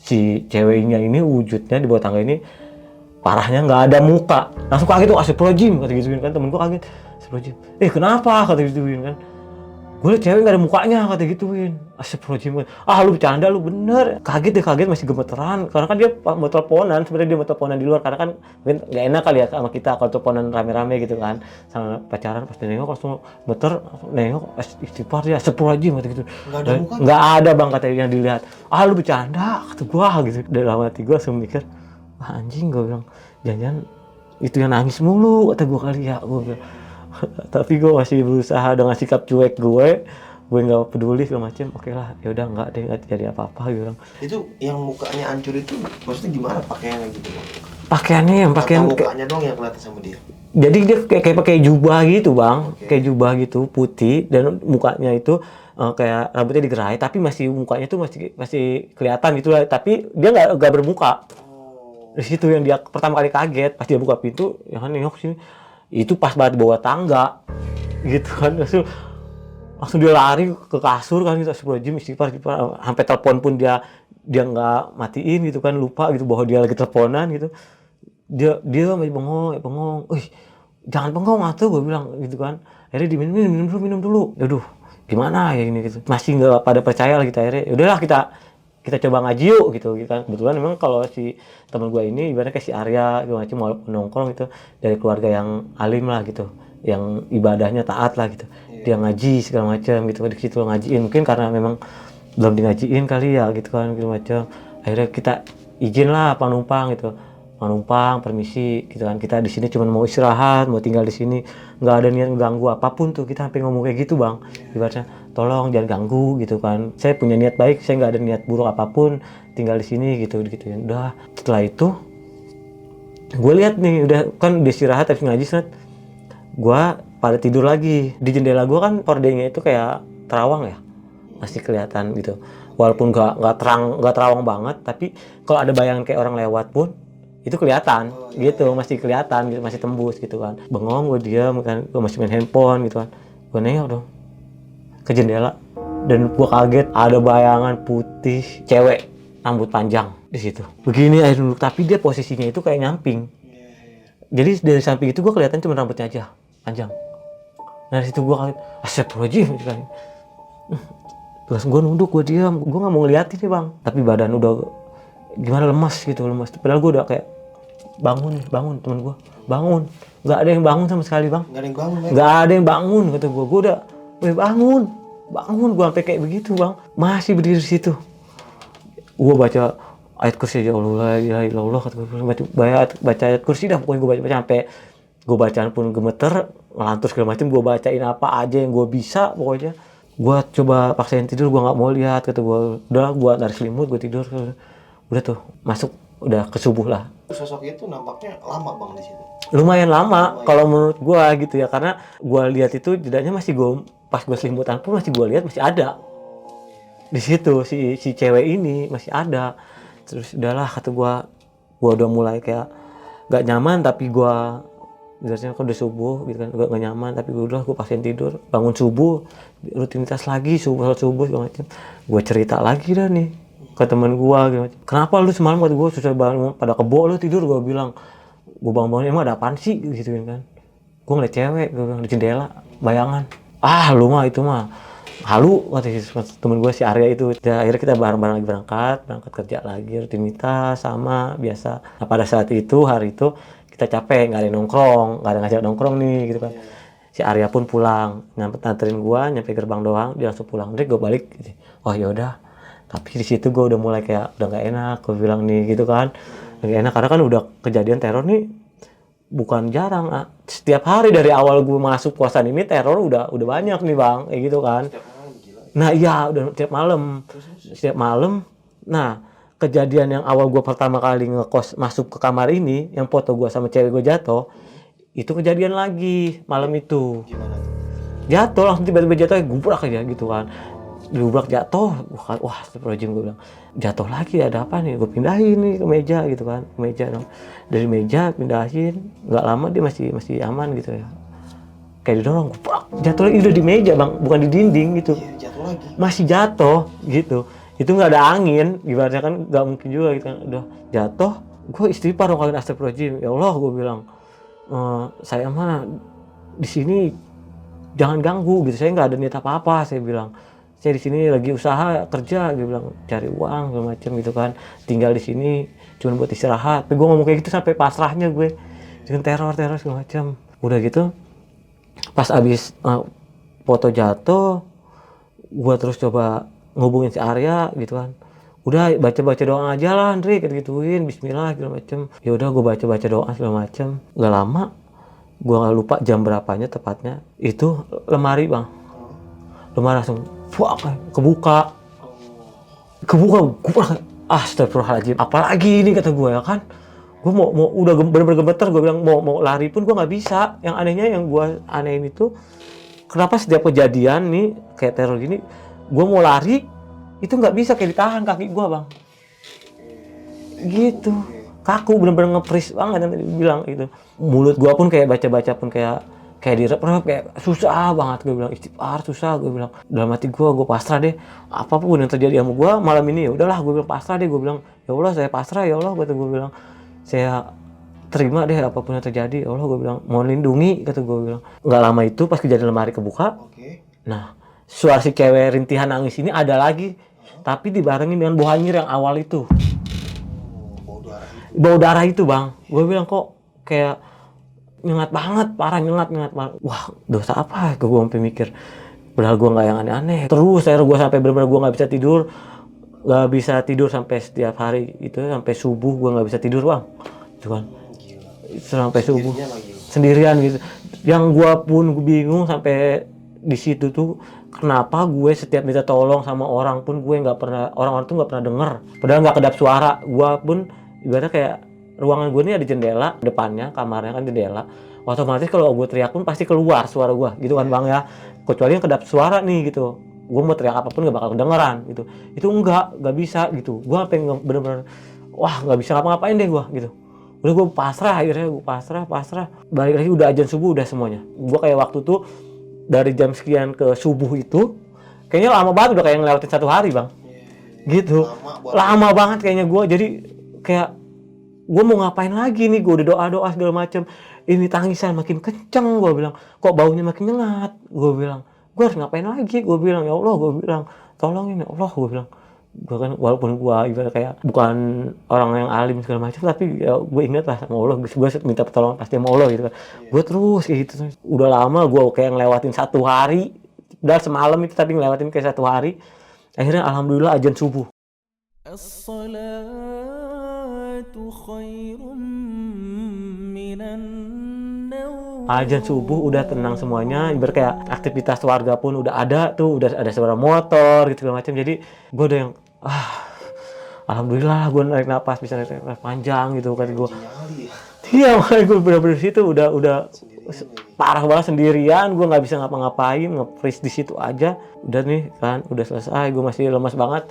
si ceweknya ini wujudnya di bawah tangga ini parahnya nggak ada muka, langsung kaget tuh, astagfirullahaladzim kata gituin kan, temen gue kaget, astagfirullahaladzim, kenapa kata gituin kan, gue liat cewek nggak ada mukanya kata gituin, astagfirullahaladzim kan, lu bercanda lu, bener, kaget masih gemeteran, karena kan dia mau teleponan, sebenarnya dia mau teleponan di luar, karena kan mungkin nggak enak kali ya sama kita kalau teleponan rame-rame gitu kan, sama pacaran, pas dia nengok langsung gemeter, nengok istighfar dia, astagfirullahaladzim kata gitu, nggak ada bang kata yang dilihat, lu bercanda kata gue gitu, dalam hati gue langsung mikir, anjing, gue bilang jangan itu yang nangis mulu kata gue kali ya, gue bilang. Tapi gue masih berusaha dengan sikap cuek gue nggak peduli segala macem. Oke lah, ya udah nggak jadi apa-apa gitu. Itu yang mukanya hancur itu maksudnya gimana pakaiannya gitu? Pakaiannya yang pakaian mukanya dong yang kelihatan sama dia. Jadi dia kayak pakai jubah gitu bang, kayak jubah gitu putih, dan mukanya itu kayak rambutnya digerai, tapi masih mukanya tuh masih kelihatan gitu lah, tapi dia nggak bermuka. Di situ yang dia pertama kali kaget pas dia buka pintu, ya kan nengok sini, itu pas banget bawah tangga gitu kan, langsung dia lari ke kasur kan gitu, astagfirullahaladzim istighfar, sampai telepon pun dia nggak matiin gitu kan, lupa gitu bahwa dia lagi teleponan gitu, dia masih bengong, jangan bengong atuh gue bilang gitu kan, akhirnya minum dulu, aduh gimana ya ini gitu, masih nggak pada percaya lah kita, akhirnya udahlah kita coba ngaji yuk gitu kan. Kebetulan memang kalau si teman gue ini ibaratnya kayak si Arya gitu, macam mau nongkrong gitu, dari keluarga yang alim lah gitu, yang ibadahnya taat lah gitu, dia ngaji segala macam gitu, di situ ngajiin, mungkin karena memang belum di ngajiin kali ya gitu kan, gitu macam. Akhirnya kita izin lah penumpang gitu, penumpang permisi gitu kan, kita di sini cuma mau istirahat, mau tinggal di sini, nggak ada niat ganggu apapun tuh, kita sampai ngomong kayak gitu bang, ibaratnya tolong jangan ganggu gitu kan, saya punya niat baik, saya nggak ada niat buruk apapun, tinggal di sini gitu ya. Udah setelah itu gue lihat nih, udah kan udah istirahat habis ngaji set, gue pada tidur lagi. Di jendela gue kan hordengnya itu kayak terawang ya, masih kelihatan gitu, walaupun nggak terawang banget, tapi kalau ada bayangan kayak orang lewat pun itu kelihatan gitu, masih kelihatan gitu, masih tembus gitu kan. Bengong gue diam kan, gue masih main handphone gitu kan, gue nengok dong ke jendela, dan gue kaget ada bayangan putih cewek rambut panjang di situ begini aja dulu, tapi dia posisinya itu kayak nyamping, jadi dari samping itu gue kelihatan cuma rambutnya aja panjang. Nah dari situ gue kaget, astagfirullahaladzim gitu kan. Terus gue nunduk, gue diam, gue nggak mau ngeliatin nih bang, tapi badan udah gimana, lemas gitu, padahal gue udah kayak bangun temen gue bangun, nggak ada yang bangun sama sekali bang, nggak ada yang bangun kata gue udah bangun, gue sampai kayak begitu bang, masih berdiri di situ. Gue baca ayat kursi, ya Allah, ya Allah, kata gue baca ayat kursi dah, pokoknya gue baca sampai gue bacaan pun gemeter, ngelantur segala macam, gue bacain apa aja yang gue bisa, pokoknya gue coba paksain tidur, gue nggak mau lihat, kata gue udah, gue narik selimut, gue tidur, udah tuh masuk, udah ke subuh lah. Sosok itu nampaknya lama bang di situ. Lumayan lama kalau menurut gue gitu ya, karena gue lihat itu jedanya masih pas gue selimutan pun masih gue lihat masih ada di situ, si cewek ini masih ada. Terus udahlah kata gue udah mulai kayak gak nyaman, tapi gue biasanya kan udah subuh gitu kan, gak nyaman, tapi udah gue paksain tidur. Bangun subuh, rutinitas lagi, subuh segala macam, gue cerita lagi dah nih ke temen gua gitu. Kenapa lu semalam kata gua susah bangun pada kebo lu tidur, gua bilang. Gua bangun-bangun emang ada apaan sih gitu kan. Gua ngeliat cewek gua bilang di jendela, bayangan. Ah, lu mah itu mah halu kata temen gua si Arya itu. Ya, akhirnya kita bareng-bareng lagi berangkat kerja lagi rutinitas sama biasa. Nah, pada saat itu hari itu kita capek, nggak ada nongkrong, nggak ada ngajak nongkrong nih gitu kan. Si Arya pun pulang, nganterin gua nyampe gerbang doang, dia langsung pulang. Terus gua balik gitu. Oh ya udah. Tapi di situ gue udah mulai kayak udah nggak enak, gue bilang nih gitu kan, nggak enak karena kan udah kejadian teror nih bukan jarang. Setiap hari dari awal gue masuk kosan ini teror udah banyak nih bang, kayak gitu kan. Nah iya udah setiap malam. Nah kejadian yang awal gue pertama kali ngekos masuk ke kamar ini, yang foto gue sama cewek gue jatuh, itu kejadian lagi malam itu. Jatuh langsung tiba-tiba jatuh gubrak aja gitu kan. Gubrak jatuh, wah astagfirullahaladzim gue bilang, jatuh lagi ada apa nih, gue pindahin nih ke meja gitu kan, ke meja dong, dari meja pindahin, nggak lama dia masih aman gitu ya, kayak didorong, jatuh lagi, udah di meja bang, bukan di dinding gitu, jatuh lagi, masih jatuh gitu, itu nggak ada angin, ibaratnya kan nggak mungkin juga gitu kan, udah jatuh, gue istighfar dong kalian astagfirullahaladzim, ya Allah gue bilang, saya mah di sini jangan ganggu gitu, saya nggak ada niat apa-apa, saya bilang. Saya di sini lagi usaha kerja, dia bilang cari uang segala macam gitu kan, tinggal di sini cuma buat istirahat. Tapi gue ngomong kayak gitu sampai pasrahnya gue dengan teror segala macam. Udah gitu pas abis foto jatuh, gue terus coba ngubungin si Arya gitu kan. Udah baca doa aja lah Andre, kayak gituin Bismillah segala macam. Ya udah gue baca doa segala macam. Gak lama gue nggak lupa jam berapanya tepatnya, itu lemari bang, lemari langsung kebuka, astagfirullahaladzim, apalagi ini kata gue ya kan, gue mau udah bener-bener gemeter, gue bilang mau lari pun gue nggak bisa. Yang anehnya yang gue anehin itu, kenapa setiap kejadian nih kayak teror gini, gue mau lari itu nggak bisa, kayak ditahan kaki gue bang, gitu, kaku bener-bener nge-freeze banget yang tadi bilang itu. Mulut gue pun kayak baca pun kayak direp-rep, kayak susah banget. Gue bilang istighfar susah, gue bilang dalam hati gue pasrah deh, apapun yang terjadi sama gue malam ini ya udahlah, gue bilang pasrah deh, gue bilang ya Allah saya pasrah, ya Allah gue bilang saya terima deh apapun yang terjadi, ya Allah gue bilang mau lindungi, kata gue bilang. Nggak lama itu pas kejadian lemari kebuka, nah suara si cewek rintihan nangis ini ada lagi, tapi dibarengin dengan bau hanyir yang awal itu, bau darah itu bang. Gue bilang kok kayak nyengat banget, parah nyengat banget. Wah dosa apa? Gue sampai mikir. Padahal gue nggak yang aneh-aneh. Terus akhirnya gue sampai benar-benar gue nggak bisa tidur sampai setiap hari itu sampai subuh gue nggak bisa tidur bang. Itu kan. Sampai subuh. Sendirian gitu. Yang gue pun bingung sampai di situ tuh kenapa gue setiap minta tolong sama orang pun gue nggak pernah, orang-orang tuh nggak pernah denger. Padahal nggak kedap suara. Gue pun ibaratnya kayak ruangan gue ini ada jendela depannya, kamarnya kan jendela. Otomatis kalau gue teriak pun pasti keluar suara gue, gitu kan bang ya. Kecuali yang kedap suara nih gitu. Gue mau teriak apapun gak bakal kedengeran gitu. Itu nggak bisa gitu. Gue sampai bener-bener, wah nggak bisa ngapa-ngapain deh gue gitu. Udah gue pasrah, akhirnya gue pasrah. Balik lagi udah azan subuh udah semuanya. Gue kayak waktu tuh dari jam sekian ke subuh itu, kayaknya lama banget, udah kayak ngelewatin 1 hari bang. Gitu. Lama banget kayaknya gue. Jadi kayak gue mau ngapain lagi nih, gue udah doa segala macem, ini tangisan makin kenceng, gue bilang kok baunya makin nyengat, gue bilang gue harus ngapain lagi, gue bilang ya Allah, gue bilang tolongin ya Allah, gue bilang. Gue kan walaupun gue ibarat kayak bukan orang yang alim segala macam, tapi ya gue ingat lah sama Allah, gue minta pertolongan pasti sama Allah gitu kan. Gue terus kayak gitu, udah lama gue kayak ngelewatin 1 hari, udah semalam itu tapi ngelewatin kayak 1 hari. Akhirnya alhamdulillah azan subuh. Azan subuh udah tenang semuanya, ibarat kayak aktivitas warga pun udah ada tuh, udah ada suara motor gitu segala macam. Jadi gue udah yang alhamdulillah gue narik napas, bisa narik napas panjang gitu kan gue. Iya, makanya gue bener-bener situ udah parah banget sendirian, gue nggak bisa ngapa-ngapain, nge-freeze di situ aja. Udah nih kan, udah selesai, gue masih lemas banget,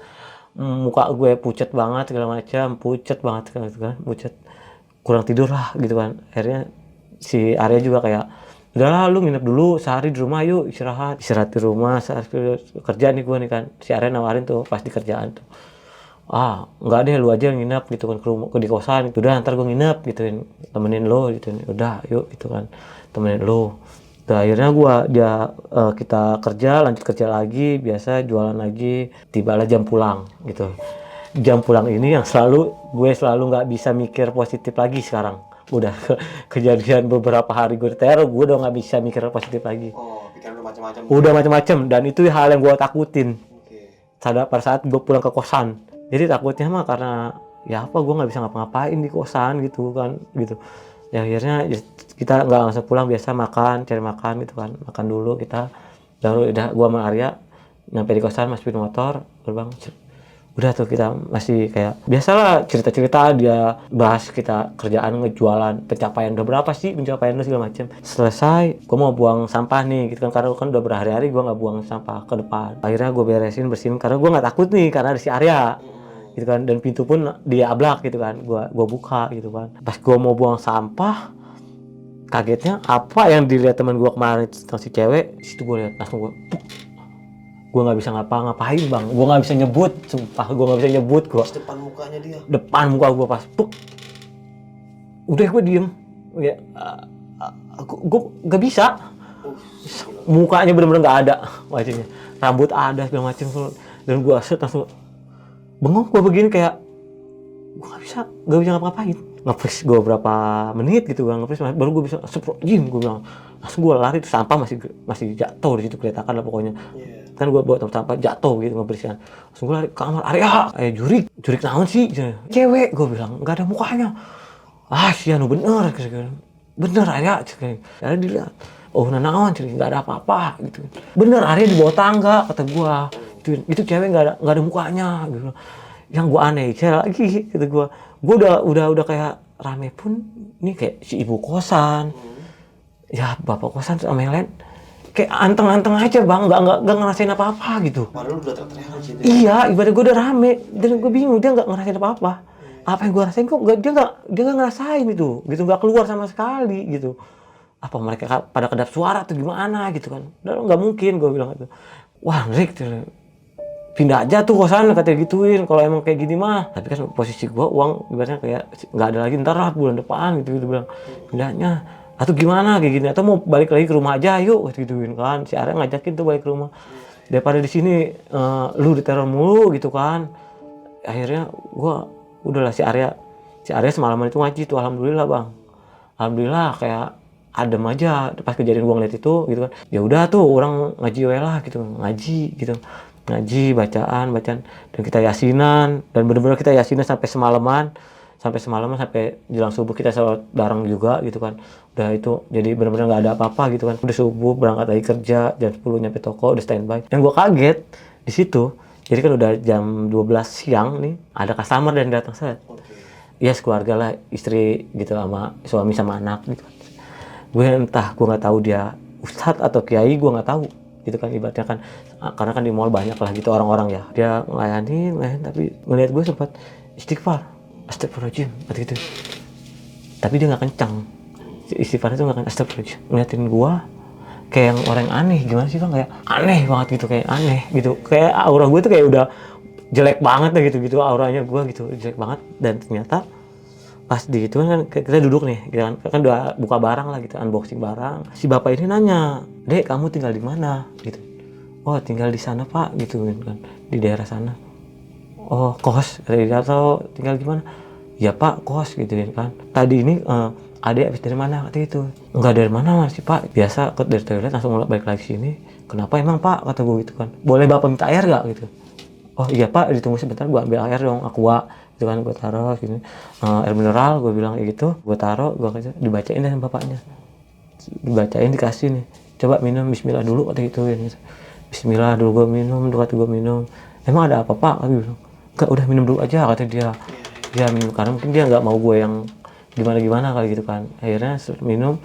muka gue pucet banget segala macam, pucet, kurang tidur lah gitu kan. Akhirnya si Arya juga kayak, udahlah lu nginep dulu sehari di rumah, yuk istirahat di rumah, sehari kerja nih gue nih kan. Si Arya nawarin tuh pas di kerjaan tuh, nggak deh, lu aja yang nginep gitu kan, di kosan. Udah ntar gue nginep gituin, temenin lo gituin. Udah yuk gitu kan, temenin lo. Udah, akhirnya kita lanjut kerja lagi, biasa jualan lagi. Tibalah jam pulang gitu. Jam pulang ini yang gue selalu nggak bisa mikir positif lagi sekarang. Udah kejadian beberapa hari gue diteror, gue udah nggak bisa mikir positif lagi. Oh, pikiran lu macam-macam. Udah macam-macam, dan itu hal yang gue takutin. Oke. Pada saat gue pulang ke kosan. Jadi takutnya mah karena ya apa, gue nggak bisa ngapa-ngapain di kosan gitu kan gitu. Ya akhirnya kita nggak langsung pulang, biasa cari makan gitu kan, makan dulu kita. Lalu udah gue sama Arya nyampe di kosan, masukin motor, gerbang. Udah tuh kita masih kayak biasalah cerita-cerita, dia bahas kita kerjaan ngejualan, pencapaian udah berapa sih pencapaian lu segala macem. Selesai, gue mau buang sampah nih gitu kan, karena kan udah berhari-hari gue nggak buang sampah ke depan. Akhirnya gue bersihin karena gue nggak takut nih, karena ada si Arya gitu kan, dan pintu pun dia ablak gitu kan, gue buka gitu kan. Pas gue mau buang sampah, kagetnya apa yang dilihat teman gue kemarin tentang si cewek, situ gue lihat langsung gue nggak bisa ngapa-ngapain bang, gue nggak bisa nyebut, sumpah gue nggak bisa nyebut. Gue Depan mukanya dia. depan muka gue pas udah gue diem ya, gue nggak bisa. Mukanya bener-bener nggak ada wajahnya, rambut ada segala macam, dan gue langsung bengong. Gue begini kayak gue nggak bisa ngapa-ngapain. Ngepres gue berapa menit gitu kan, ngepres baru gue bisa jim, gue bilang. Langsung gue lari, tuh sampah masih jatuh di situ, kelihatan lah pokoknya. Kan gue bawa sampah jatuh gitu, ngebersihan. Langsung gue lari ke kamar, Arya, jurik naon sih, cewek, gue bilang, nggak ada mukanya. Sian bener, bener Arya, karena dilihat, oh nanaon, nggak ada apa-apa gitu. Bener, Arya di bawah tangga, kata gue. Itu cewek nggak ada mukanya gitu. Yang gue aneh lagi gitu, gue udah kayak rame pun ini kayak si ibu kosan, ya bapak kosan sama yang lain kayak anteng-anteng aja bang, nggak ngerasain apa-apa gitu. Padahal udah teriak-teriak aja. Iya, ibadah gue udah rame dan gue bingung, dia nggak ngerasain apa-apa. Apa yang gue rasain kok dia nggak ngerasain itu gitu, nggak keluar sama sekali gitu. Apa mereka pada kedap suara atau gimana gitu kan? Dan nggak mungkin, gue bilang gitu. Wah Rick, pindah aja tuh kosan, katanya gituin kalau emang kayak gini mah. Tapi kan posisi gua uang ibaratnya kayak nggak ada lagi, ntar lah bulan depan gitu bilang pindahnya, atau gimana kayak gini, atau mau balik lagi ke rumah aja yuk gituin kan. Si Arya ngajakin tuh balik ke rumah, daripada di sini lu diteror mulu gitu kan. Akhirnya gua udahlah, si Arya semalaman itu ngaji tuh, alhamdulillah bang, alhamdulillah kayak adem aja pas kejadian gua ngeliat itu gitu kan. Ya udah tuh orang ngaji lah gitu, ngaji bacaan dan kita yasinan, dan benar-benar kita yasinan sampai semalaman sampai jelang subuh kita sholat bareng juga gitu kan. Udah itu jadi benar-benar nggak ada apa-apa gitu kan. Udah subuh berangkat lagi kerja, jam 10 nyampe toko udah standby. Dan gua kaget di situ, jadi kan udah jam 12 siang nih, ada customer dan datang set. Ya sekeluarga lah, istri gitu sama suami sama anak gitu kan. Gue nggak tahu dia ustadz atau kiai, gue nggak tahu gitu kan, ibaratnya kan karena kan di mall banyak lah gitu orang-orang ya. Dia ngelayanin tapi ngelihat gue sempat istighfar, astagfirullahaladzim gitu. Tapi dia nggak kencang, istighfarnya tuh nggak kencang, astagfirullahaladzim. Ngeliatin gue kayak yang orang yang aneh, gimana sih bang, kayak aneh banget gitu, kayak aneh gitu, kayak aura gue tuh kayak udah jelek banget lah gitu auranya gue gitu, jelek banget. Dan ternyata pas di itu kan kita duduk nih gitu kan udah buka barang lah gitu, unboxing barang. Si bapak ini nanya, "Dek, kamu tinggal di mana?" gitu. "Oh, tinggal di sana pak," gitu kan, "di daerah sana." "Oh, kos?" Atau "Tinggal di mana?" "Ya pak, kos," gitu kan. "Tadi ini adek habis dari mana?" Kata itu. "Enggak dari mana masih pak, biasa dari toilet langsung balik lagi sini." "Kenapa emang pak?" Kata gue gitu kan. "Boleh bapak minta air gak?" gitu. "Oh iya pak, ditunggu sebentar, gue ambil air dong, aqua." Gitu kan, gue taruh gini, air mineral, gue bilang kayak gitu, gue taruh, gue kasih, dibacain dari bapaknya, dibacain, dikasih nih, "Coba minum, bismillah dulu," kata gitu. "Bismillah dulu," gue minum, gue minum. "Emang ada apa pak?" Gue bilang, "Enggak, udah minum dulu aja," kata dia. Dia minum karena mungkin dia nggak mau gue yang gimana kali gitu kan. Akhirnya minum,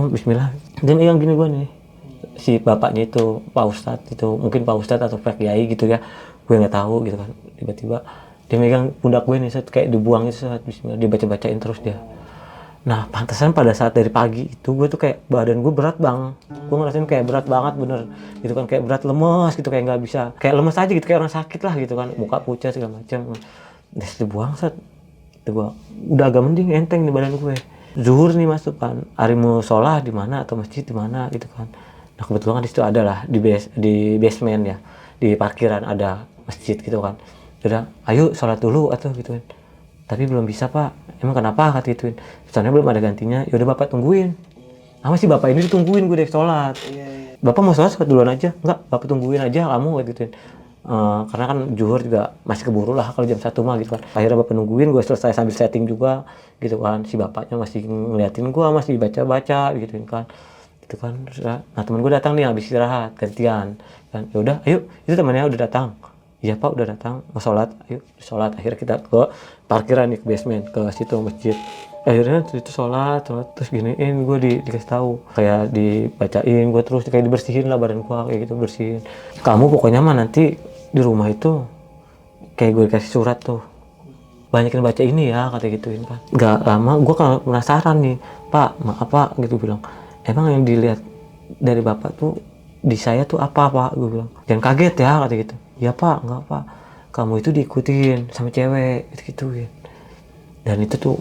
bismillah, dia megang gini gue nih, si bapaknya itu Pak Ustadz itu, mungkin Pak Ustadz atau Pak Kiai gitu ya, gue nggak tahu gitu kan. Tiba-tiba dia megang pundak gue nih, kayak dibuang itu, bismillah, dia baca-bacain terus dia. Nah, pantesan pada saat dari pagi itu gue tuh kayak badan gue berat bang. Gue ngerasain kayak berat banget bener. Gitu kan, kayak berat lemes gitu, kayak nggak bisa. Kayak lemes aja gitu, kayak orang sakit lah gitu kan. Muka pucat segala macam. Udah situ buang set. Itu gue udah agak mending, enteng nih badan gue. Zuhur nih masuk kan. Hari mau sholat di mana atau masjid di mana gitu kan. Nah kebetulan kan di situ ada lah di basement ya. Di parkiran ada masjid gitu kan. Udah, ayo sholat dulu atau gitu kan. Tapi belum bisa pak, emang kenapa kata gituin, soalnya belum ada gantinya. Yaudah bapak tungguin. Sama si bapak ini ditungguin gue deh sholat. Bapak mau sholat duluan aja, enggak bapak tungguin aja kamu gituin. Karena kan zuhur juga masih keburu lah kalau jam 1 mah gitu kan. Akhirnya bapak nungguin, gue selesai sambil setting juga gitu kan. Si bapaknya masih ngeliatin gue, masih baca-baca gituin kan. Gitu kan. Nah temen gue datang nih habis istirahat gantian kan. Yaudah ayo, itu temannya udah datang. Iya pak udah datang, mau sholat, ayo sholat. Akhirnya kita ke parkiran nih, ke basement, ke situ masjid. Akhirnya itu sholat terus giniin gue dikasih tahu, kayak dibacain gue terus, kayak dibersihin lah badan gue kayak gitu, bersihin. Kamu pokoknya mah nanti di rumah itu kayak gue dikasih surat tuh, banyakin baca ini ya kata gituin kan. Gak lama gue kalau penasaran nih, pak maaf pak gitu bilang, emang yang dilihat dari bapak tuh di saya tuh apa pak, gue bilang jangan kaget ya kata gitu. Ya pak, enggak pak, kamu itu diikutin sama cewek gitu gituin. Dan itu tuh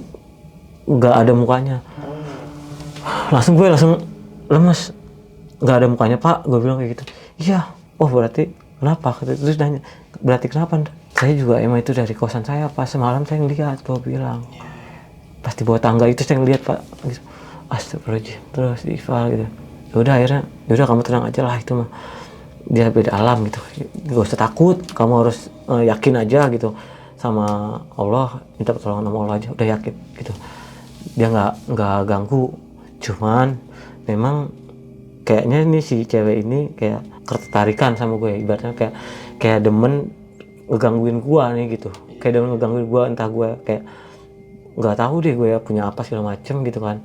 nggak ada mukanya. Langsung lemes, nggak ada mukanya pak, gue bilang kayak gitu. Iya, oh berarti kenapa? Terus nanya, berarti kenapa? Saya juga emang itu dari kosan saya pak, semalam saya ngeliat, gue bilang pas di bawah tangga itu saya ngeliat pak gitu. Astagfirullahaladzim, terus diikhfal gitu. Yaudah kamu tenang aja lah, itu mah dia beda alam gitu, gak usah takut, kamu harus yakin aja gitu sama Allah, minta pertolongan sama Allah aja, udah yakin gitu. Dia nggak ganggu, cuman memang kayaknya ini si cewek ini kayak ketertarikan sama gue, ibaratnya kayak demen ngegangguin gua nih gitu, kayak demen ngegangguin gua, entah gue kayak nggak tahu deh gue ya punya apa segala macem gitu kan.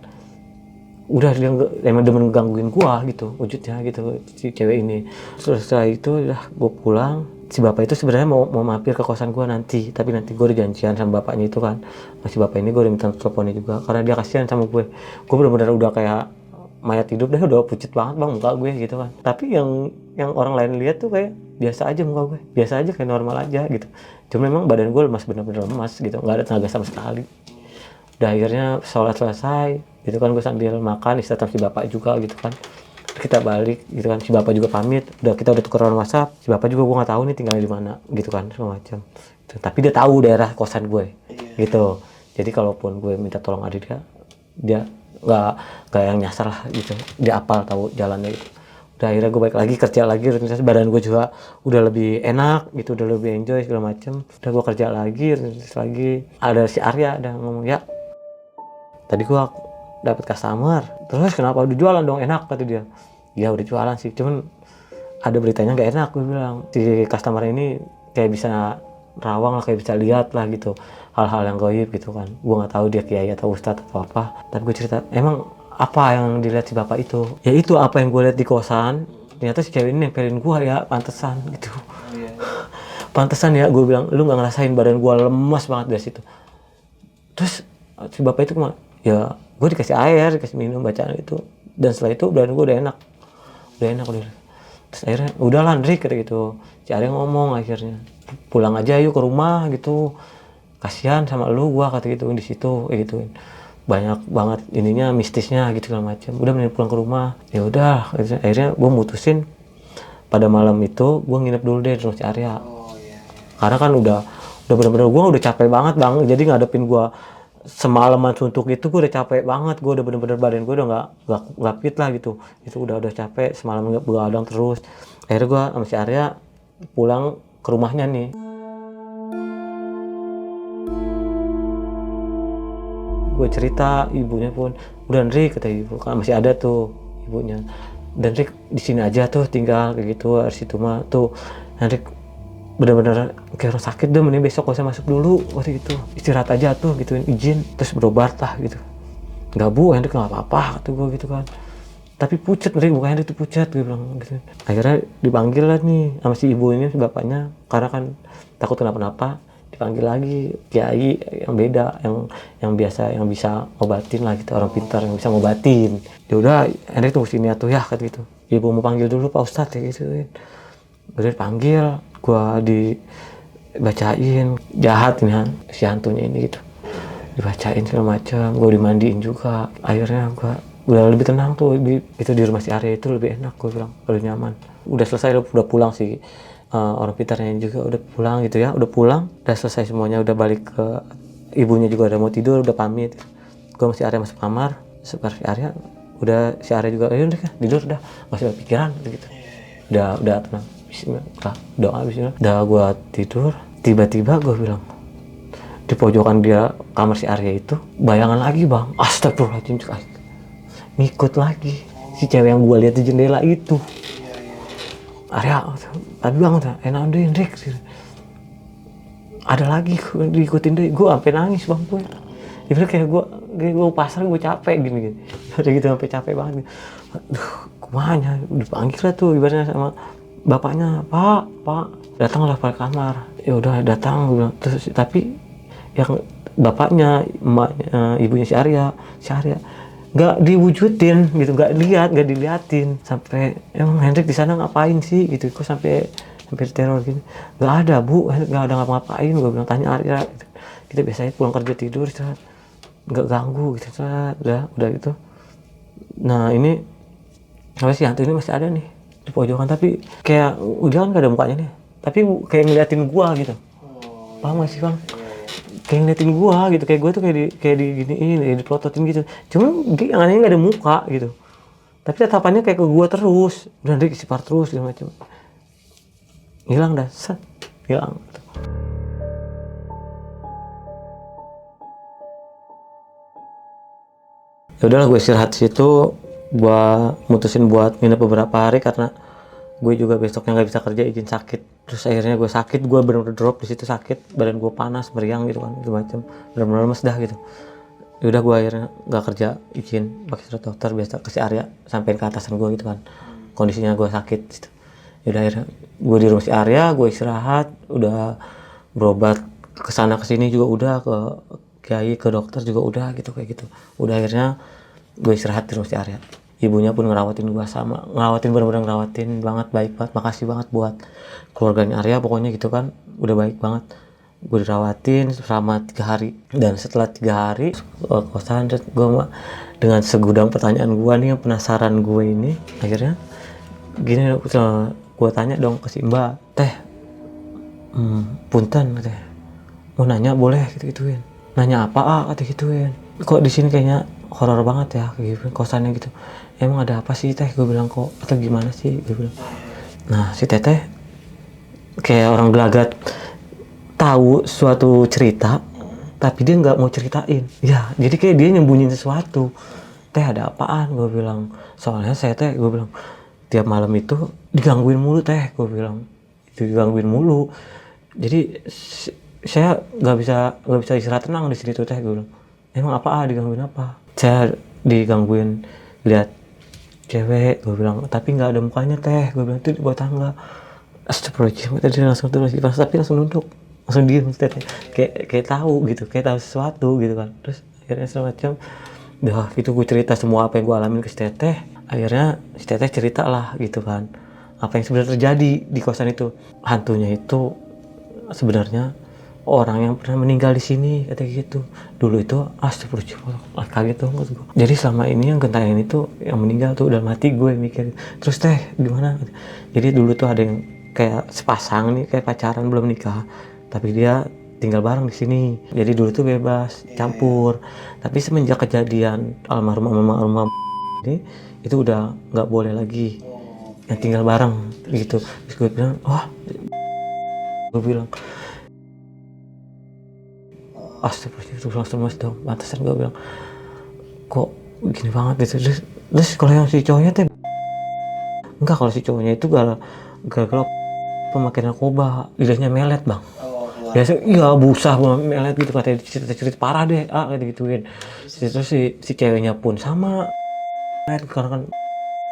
Udah dia emang demen gangguin gua gitu wujudnya gitu si cewek ini. Setelah itu udah gua pulang, si bapak itu sebenarnya mau mampir ke kosan gua nanti, tapi nanti gua udah janjian sama bapaknya itu kan. Masih bapak ini gua udah minta teleponnya juga karena dia kasihan sama gue. Gua benar-benar udah kayak mayat hidup dah, udah pucet banget bang muka gue gitu kan. Tapi yang orang lain lihat tuh kayak biasa aja muka gue, biasa aja kayak normal aja gitu. Cuma memang badan gue lemas, benar-benar lemas gitu, nggak ada tenaga sama sekali. Udah akhirnya sholat selesai gitu kan, gue sambil makan istirahat si bapak juga gitu kan. Kita balik gitu kan, si bapak juga pamit, kita udah tukeran WhatsApp. Si bapak juga gue nggak tahu nih tinggalnya di mana gitu kan, segala macam. Tapi dia tahu daerah kosan gue gitu. Jadi kalaupun gue minta tolong adik dia nggak yang nyasar lah gitu, dia apal tahu jalannya gitu. Udah akhirnya gue balik lagi kerja lagi, rutinitas badan gue juga udah lebih enak gitu, udah lebih enjoy segala macam. Udah gue kerja lagi, rutinitas lagi. Ada si Arya ada ngomong, ya tadi gua dapat customer, terus kenapa udah jualan dong, enak kata dia. Ya udah jualan sih, cuman ada beritanya nggak enak, gue bilang. Si customer ini kayak bisa rawang lah, kayak bisa lihat lah gitu hal-hal yang gaib gitu kan. Gue nggak tahu dia kiai atau ustadz atau apa, tapi gue cerita emang apa yang dilihat si bapak itu, ya itu apa yang gue lihat di kosan. Ternyata si cewek ini nempelin gue, ya pantesan gitu. Pantesan ya, gue bilang lu nggak ngerasain badan gue lemas banget dari situ. Terus si bapak itu kemana? Ya gue dikasih air, dikasih minum, bacaan itu, dan setelah itu badan gue udah enak. Terus akhirnya udah lah Andri kata gitu. Si Arya ngomong akhirnya, pulang aja yuk ke rumah gitu, kasihan sama lu gua kata gitu di situ gituin. Banyak banget ininya mistisnya gitu segala macam. Udah mending pulang ke rumah. Ya udah akhirnya gue mutusin pada malam itu gue nginep dulu deh di rumah si Arya. Karena kan udah bener-bener gue udah capek banget bang, jadi ngadepin gue semalaman suntuk itu gue udah capek banget. Gue udah bener-bener badan gue udah nggak fit lah gitu. Itu udah capek, semalam begadang terus. Akhirnya gue sama si Arya pulang ke rumahnya nih. Gue cerita, ibunya pun udah Rik kata ibu, kan masih ada tuh ibunya. Dan Rik di sini aja tuh tinggal kayak gitu, harus itu mah tuh. Rik bener-bener kayak orang sakit deh, mending besok gak usah masuk dulu waktu itu, istirahat aja tuh gituin, izin terus berobat lah gitu. Nggak bu, Hendrik nggak apa-apa kata gue gitu kan. Tapi pucat Hendrik, bukan Hendrik tuh pucat, gue bilang gitu. Akhirnya dipanggil lah nih sama si ibu ini, si bapaknya, karena kan takut kenapa-napa. dipanggil lagi kiai yang beda, yang biasa, yang bisa ngobatin lah gitu, orang pintar yang bisa ngobatin. Ya udah, Hendrik tunggu sini atuh ya kata gitu. Ibu mau panggil dulu Pak Ustadz ya gitu. Udah dipanggil, gua dibacain jahat nih si hantunya ini gitu. Dibacain segala macam, gua dimandiin juga. Akhirnya gua udah lebih tenang tuh, itu di rumah si Arya itu lebih enak, gua bilang lebih nyaman. Udah selesai, udah pulang sih. Orang pintarnya juga udah pulang gitu ya, udah pulang, udah selesai semuanya, udah balik ke ibunya juga udah mau tidur, udah pamit. Gue masih Arya masuk kamar, si Arya udah, si Arya juga ayo udah tidur, udah masih ada pikiran gitu. Udah tenang, bismillah, doa bismillah. Udah gue tidur, tiba-tiba gue bilang di pojokan dia kamar si Arya itu bayangan lagi bang, astagfirullahaladzim, ngikut lagi si cewek yang gue lihat di jendela itu. Arya, tapi bang, enak deh Hendrik. Ada lagi diikutin deh, gue sampai nangis bang gue. Ibarat kayak gue pasrah, gue capek gini. Udah gitu sampai capek banget. Aduh, kumanya dipanggil lah tuh ibaratnya sama bapaknya, Pak, datanglah ke kamar. Ya udah datang, gue bilang. Terus tapi yang bapaknya, emaknya, ibunya si Arya nggak diwujudin gitu, nggak diliatin. Sampai emang Hendrik di sana ngapain sih gitu, kok sampai teror gini. Nggak ada bu, nggak ada ngapain. Gue bilang, tanya Arya gitu. Kita biasanya pulang kerja tidur, nggak ganggu gitu. Udah gitu. Nah ini apa sih, hantu ini masih ada nih di pojokan, tapi kayak udah kan nggak ada mukanya nih, tapi kayak ngeliatin gua gitu. Paham gak sih bang? Kayak ngeliatin gua gitu, kayak gua tuh kayak di giniin, dipelototin gitu. Cuma yang anehnya nggak ada muka gitu, tapi tatapannya kayak ke gua terus. Udah Hendrik sipar terus gitu macam. Hilang dah, hilang. Ya udahlah, gue istirahat situ, gua mutusin buat nginep beberapa hari karena gue juga besoknya nggak bisa kerja, izin sakit. Terus akhirnya gue sakit, gue benar-benar drop di situ, sakit, badan gue panas, meriang gitu kan, itu macam benar-benar lemes dah gitu. Ya udah gue akhirnya nggak kerja, izin pakai surat dokter biasa ke si Arya, sampein ke atasan gue gitu kan, kondisinya gue sakit gitu. Ya udah akhirnya gue di rumah si Arya, gue istirahat, udah berobat kesana kesini juga udah, ke kiai, ke dokter juga udah gitu, kayak gitu. Udah akhirnya gue istirahat di rumah si Arya. Ibunya pun ngerawatin gue, sama ngerawatin, bener-bener ngerawatin banget, baik banget. Makasih banget buat keluarganya Arya pokoknya gitu kan, udah baik banget. Gue dirawatin selama 3 hari, dan setelah 3 hari kosan, gue dengan segudang pertanyaan gue nih, yang penasaran gue ini, akhirnya gini, gue tanya dong ke si Mbak, teh, punten teh, mau nanya boleh gitu-gituin. Nanya apa kata gituin, kok di sini kayaknya horor banget ya kayak gitu kosannya gitu. Emang ada apa sih teh, gue bilang, kok atau gimana sih, gue bilang. Nah si teteh kayak orang gelagat, tahu suatu cerita tapi dia nggak mau ceritain ya, jadi kayak dia nyembunyiin sesuatu. Teh ada apaan, gue bilang, soalnya saya teh, gue bilang, tiap malam itu digangguin mulu teh, gue bilang, itu digangguin mulu, jadi saya nggak bisa istirahat tenang di situ teh, gue bilang. Emang apa, digangguin apa? Saya digangguin lihat cewek, gue bilang, tapi nggak ada mukanya teh, gue bilang, itu di bawah tangga. Astagfirullahaladzim, tadi langsung terus kipas, tapi langsung nunduk, langsung diem teteh, kayak tahu gitu, kayak tahu sesuatu gitu kan. Terus akhirnya semacam dah gitu, gue cerita semua apa yang gue alamin ke si teteh. Akhirnya si teteh cerita lah gitu kan, apa yang sebenarnya terjadi di kosan itu. Hantunya itu sebenarnya orang yang pernah meninggal di sini, kata gitu. Dulu itu astagfirullah, kaget tuh gue. Jadi selama ini yang gentayangan itu yang meninggal tuh udah mati, gue mikir. Terus teh gimana? Jadi dulu tuh ada yang kayak sepasang nih, kayak pacaran belum nikah, tapi dia tinggal bareng di sini. Jadi dulu tuh bebas campur, tapi semenjak kejadian almarhum ini, itu udah nggak boleh lagi yang tinggal bareng gitu. Terus gue bilang, wah, gue bilang, astagfirullah, dong, pantesan. Gue bilang, kok gini banget gitu. Terus kalau yang si cowoknya teh enggak, kalau si cowoknya itu gara-gara pemakaian narkoba, lidahnya melet bang. Biasa iya busah melet gitu, katanya cerita parah deh, kayak gituin. Terus si ceweknya pun sama melet, karena kan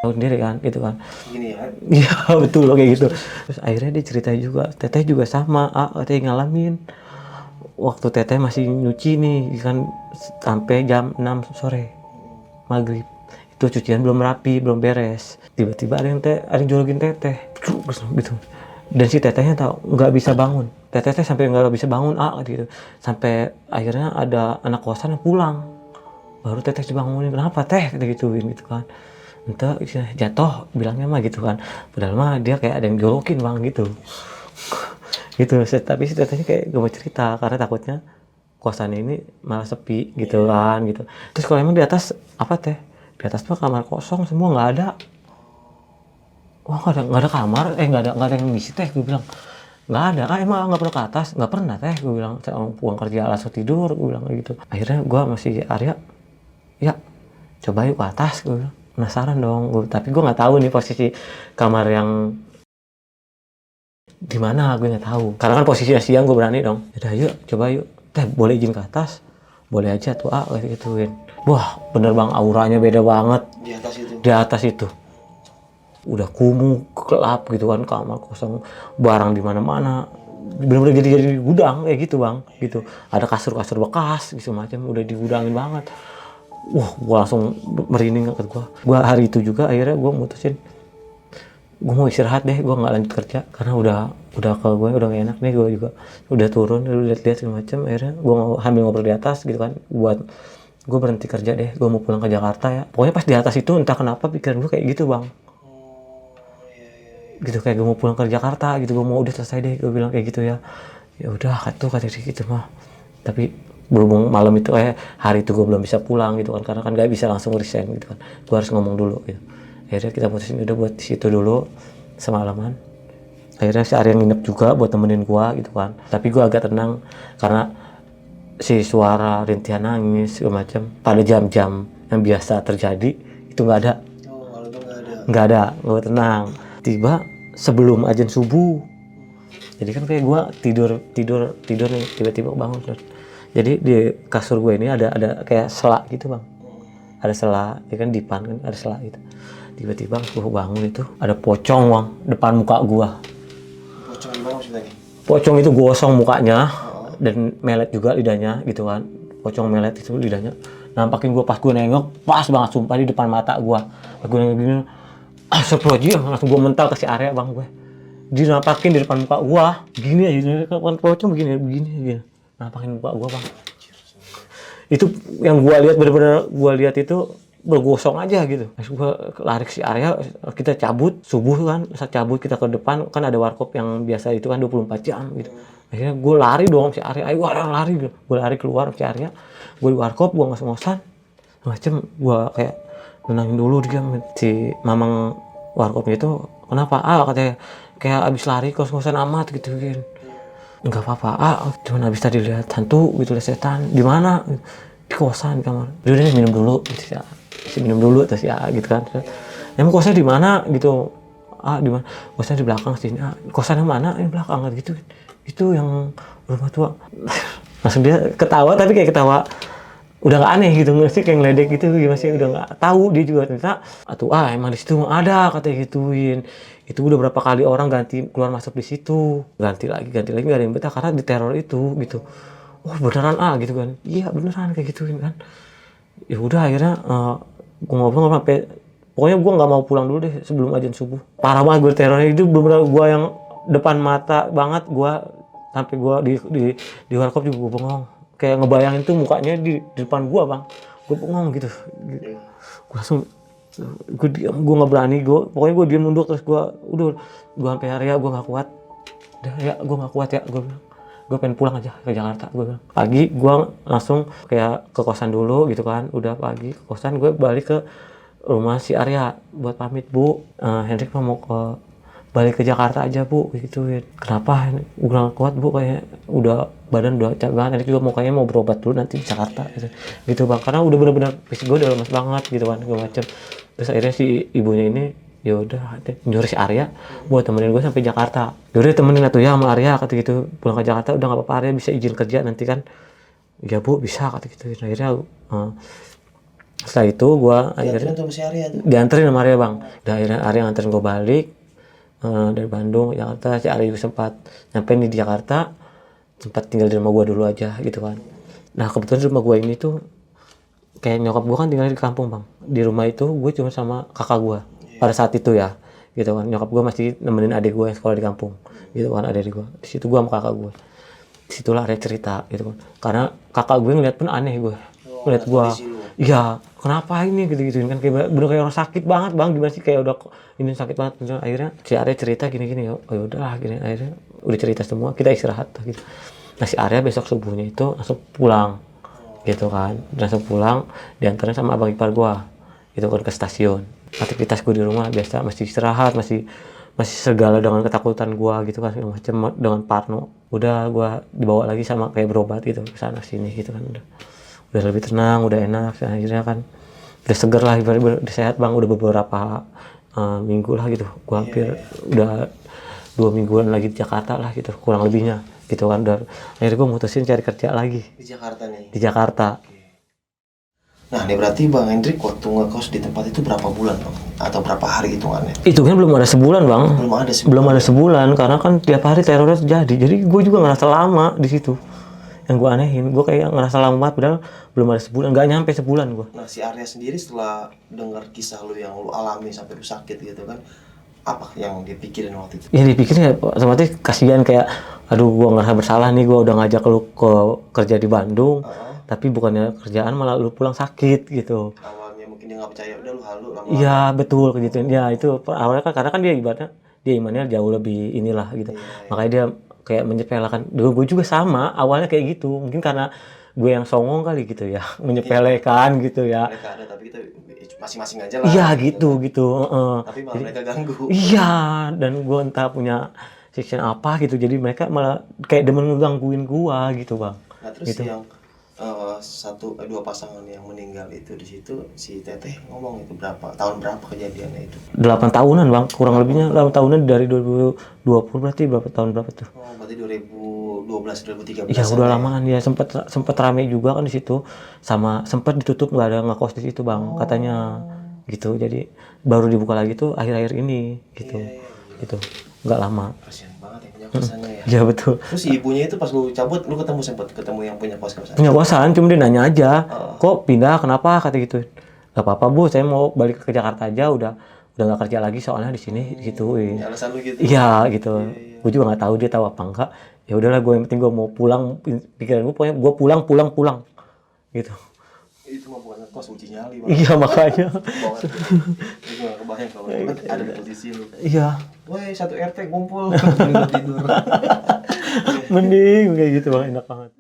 tahu sendiri kan gitu kan. Gini ya. Iya betul kayak gitu. Terus akhirnya dia ceritain juga, teteh juga sama, katanya ngalamin. waktu teteh masih nyuci nih kan sampai jam 6 sore maghrib. Itu cucian belum rapi, belum beres. Tiba-tiba ada yang jorokin teteh gitu. Dan si tetehnya tahu nggak bisa bangun. Teteh sampai nggak bisa bangun gitu. Sampai akhirnya ada anak kosan yang pulang. Baru teteh dibangunin, kenapa teh gituin gitu kan. Entah jatuh bilangnya mah gitu kan. Padahal mah dia kayak ada yang jorokin bang gitu. Gitu. Tapi si tetehnya kayak gak mau cerita karena takutnya kosan ini malah sepi gitu kan gitu. Terus kalau emang di atas apa teh? Di atas mah kamar kosong semua nggak ada. Wah nggak ada kamar, nggak ada yang ngisi teh, gue bilang nggak ada. Emang nggak pernah ke atas? Nggak pernah teh, gue bilang. Saya pulang kerja langsung tidur, gue bilang gitu. Akhirnya gue masih Arya, ya coba yuk ke atas, gue bilang. Penasaran dong, tapi gue nggak tahu nih posisi kamar yang di mana, gue nggak tahu. Karena kan posisinya siang, gue berani dong. Yaudah yuk, coba yuk. Teh boleh izin ke atas? Boleh aja tuh, kayak gituin. Wah bener bang, auranya beda banget. Di atas itu? Di atas itu. Udah kumuh, gelap gitu kan, kamar kosong, barang di mana-mana. Bener-bener jadi gudang kayak gitu bang, gitu. Ada kasur-kasur bekas gitu macam, udah digudangin banget. Wah, gua langsung merinding ke gua hari itu juga akhirnya gua mutusin gua mau istirahat deh, gua nggak lanjut kerja karena udah ke gue udah gak enak nih, gua juga udah turun, udah lihat segala macam. Akhirnya gua mau sambil ngobrol di atas gitu kan, buat gua berhenti kerja deh, gua mau pulang ke Jakarta ya. Pokoknya pas di atas itu entah kenapa pikiran gua kayak gitu bang, gitu kayak gue mau pulang ke Jakarta gitu, gue mau udah selesai deh, gue bilang kayak gitu ya. Ya udah kata dia gitu mah. Tapi berhubung malam itu hari itu gue belum bisa pulang gitu kan, karena kan gak bisa langsung resign gitu kan, gue harus ngomong dulu gitu. Akhirnya kita putusin udah buat di situ dulu semalaman. Akhirnya si Arya nginep juga buat temenin gue gitu kan. Tapi gue agak tenang karena si suara rintihan nangis segala macam pada jam-jam yang biasa terjadi itu nggak ada. Kalau itu Nggak ada, gue tenang. Tiba sebelum azan subuh, jadi kan kayak gue tidur nih, tiba-tiba bangun. Jadi di kasur gue ini ada kayak selak gitu bang, ada selak, ya kan dipan kan ada selak gitu. Tiba-tiba gue bangun itu ada pocong bang depan muka gue. Pocong gimana maksudnya nih? Pocong itu gosong mukanya dan melet juga lidahnya gitu kan. Pocong melet itu lidahnya nampakin gue, pas gue nengok pas banget sumpah di depan mata gue. Pas gue nengok gini, astagfirullahaladzim, langsung gue mental ke si Arya bang. Gue dinampakin di depan muka gue gini aja, kan pocong begini nampakin muka gue bang. Itu yang gue lihat, bener-bener gue lihat itu bergosong aja gitu. Terus gue lari ke si Arya, kita cabut subuh kan, saat cabut kita ke depan kan ada warkop yang biasa itu kan 24 jam gitu. Akhirnya gue lari dong si Arya, ayo lari gitu. Gue lari keluar si Arya, gue di warkop, gue ngos-ngosan macem, gue kayak nenangin dulu dia. Si mamang warkopnya itu kenapa katanya kayak abis lari kos-kosan amat gitu kan. Enggak apa-apa cuman abis tadi lihat hantu gitu, lihat setan. Di mana? Di kosan kamar. Dia udah minum dulu gitu ya, minum dulu terus ya gitu kan. Emang kosannya di mana gitu? Di mana? Kosannya di belakang sini. Kosannya mana? Di belakang gitu. Itu yang rumah tua. Langsung dia ketawa, tapi kayak ketawa udah nggak aneh gitu, nggak sih, kayak ngeledek gitu, masih udah nggak tahu dia juga ternyata emang di situ ada katanya gituin. Itu udah berapa kali orang ganti keluar masuk di situ, ganti lagi nggak ada yang betah karena diteror itu gitu. Beneran gitu kan, iya beneran kayak gituin kan. Ya udah akhirnya gue ngobrol sampai pokoknya gue nggak mau pulang dulu deh sebelum azan subuh. Parah banget gue terornya itu, bener-bener gue yang depan mata banget. Gue sampai gue di warkop juga gue bengong, kayak ngebayangin tuh mukanya di depan gue bang. Gue bengong gitu. Gue langsung gue diam, gue nggak berani, pokoknya gue diam nunduk. Terus gue sampai Arya, gue nggak kuat udah ya, gue nggak kuat ya, gue pengen pulang aja ke Jakarta. Gue bilang pagi gue langsung kayak ke kosan dulu gitu kan. Udah pagi ke kosan, gue balik ke rumah si Arya buat pamit, Bu, Hendrik mau balik ke Jakarta aja Bu gituin. Kenapa? Gue nggak kuat Bu, kayak badan udah capek banget. Hendrik juga mau berobat dulu nanti di Jakarta gitu bang, karena udah bener-bener fisik gue udah lemas banget gitu kan gue macem. Terus akhirnya si ibunya ini ya udah nyuruh si Arya buat temenin gue sampai Jakarta. Yaudah temenin atuh ya sama Arya kata gitu, pulang ke Jakarta udah nggak apa-apa, Arya bisa izin kerja nanti kan. Ya Bu bisa kata gitu. Akhirnya setelah itu gue akhirnya dianterin sama Arya bang. Dan akhirnya Arya nganterin gue balik dari Bandung Jakarta. Si Arya juga sempat nyampe nih di Jakarta. sempat tinggal di rumah gue dulu aja gitu kan. Nah kebetulan di rumah gue ini tuh kayak nyokap gue kan tinggal di kampung bang. Di rumah itu gue cuma sama kakak gue pada saat itu ya gitu kan. Nyokap gue masih nemenin adik gue yang sekolah di kampung gitu kan, adik gue. Di situ gue sama kakak gue. Disitulah ada cerita gitu kan. Karena kakak gue ngeliat pun aneh gue. Ngeliat gue, iya kenapa ini gitu-gituin kan, kayak bener kayak orang sakit banget bang, gimana sih kayak udah ini sakit banget. Akhirnya si Arya cerita gini-gini, oh yaudahlah gini, akhirnya udah cerita semua, kita istirahat gitu. Nah si Arya besok subuhnya itu langsung pulang gitu kan, langsung pulang diantarin sama abang ipar gua gitu kan ke stasiun. Aktivitas gua di rumah biasa, masih istirahat, masih segala dengan ketakutan gua gitu kan, macam dengan parno. Udah gua dibawa lagi sama kayak berobat gitu ke sana sini gitu kan, udah lebih tenang, udah enak. Akhirnya kan udah seger lah, udah sehat bang, udah beberapa minggu lah gitu. Gua hampir udah 2 mingguan lagi di Jakarta lah gitu, kurang lebihnya gitu kan. Dan akhirnya gue mutusin cari kerja lagi Di Jakarta nih. di Jakarta. Nah, ini berarti Bang Hendrik waktu ngekos di tempat itu berapa bulan Bang? Atau berapa hari hitungannya? Itu kan belum ada sebulan bang. Belum ada sebulan karena kan tiap hari terornya terjadi. Jadi gue juga ngerasa lama di situ. Yang gue anehin, gue kayak ngerasa lama banget padahal belum ada sebulan, nggak nyampe sebulan gue. Nah, si Arya sendiri setelah dengar kisah lu yang lu alami sampai lu sakit gitu kan, apa yang dia pikirin waktu itu? Ya dipikirin ya otomatis kasihan, kayak aduh gue ngerasa bersalah nih, gue udah ngajak lu ke kerja di Bandung, tapi bukannya kerjaan malah lu pulang sakit gitu. Awalnya mungkin dia nggak percaya, udah lu halu lama. Iya betul gitu ya, itu awalnya kan karena kan dia ibaratnya dia imannya jauh lebih inilah gitu. Makanya dia kayak menyepelekan. Dulu gue juga sama awalnya kayak gitu, mungkin karena gue yang songong kali gitu ya, menyepelekan gitu ya. Mereka ada tapi kita masing-masing aja lah. Iya gitu. Tapi malah mereka ganggu. Iya, dan gue entah punya section apa gitu, jadi mereka malah kayak demen ngegangguin gua gitu bang. Nah terus gitu. yang dua pasangan yang meninggal itu di situ, si Teteh ngomong itu tahun berapa kejadiannya itu? 8 tahunan bang, kurang lebihnya 8 tahunan dari 2020, berarti berapa tahun berapa tuh? Oh berarti 2012 2013. Iya udah lamaan ya, sempet rame juga kan di situ, sama sempet ditutup nggak ada ngekos di situ bang katanya gitu. Jadi baru dibuka lagi tuh akhir-akhir ini gitu. Gitu nggak lama. Kasian banget yang punya kosannya ya. Iya betul. Terus si ibunya itu pas lu cabut, lu sempet ketemu yang punya kosan? Punya kosan, cuma dia nanya aja, kok pindah, kenapa, kata gitu. Gak apa-apa bu, saya mau balik ke Jakarta aja, udah nggak kerja lagi soalnya di sini gituin. Alasan lu gitu? Iya gitu. Gue juga nggak tahu dia tahu apa enggak. Ya udahlah, gue yang penting gue mau pulang, pikiran gue pokoknya gue pulang gitu. Itu mah bukan ngekos, uji nyali bang. Iya makanya. Gue gak kebayang kalau ada di posisi lu. Iya. Woi, satu RT kumpul tidur. Mending kayak gitu bang, enak banget.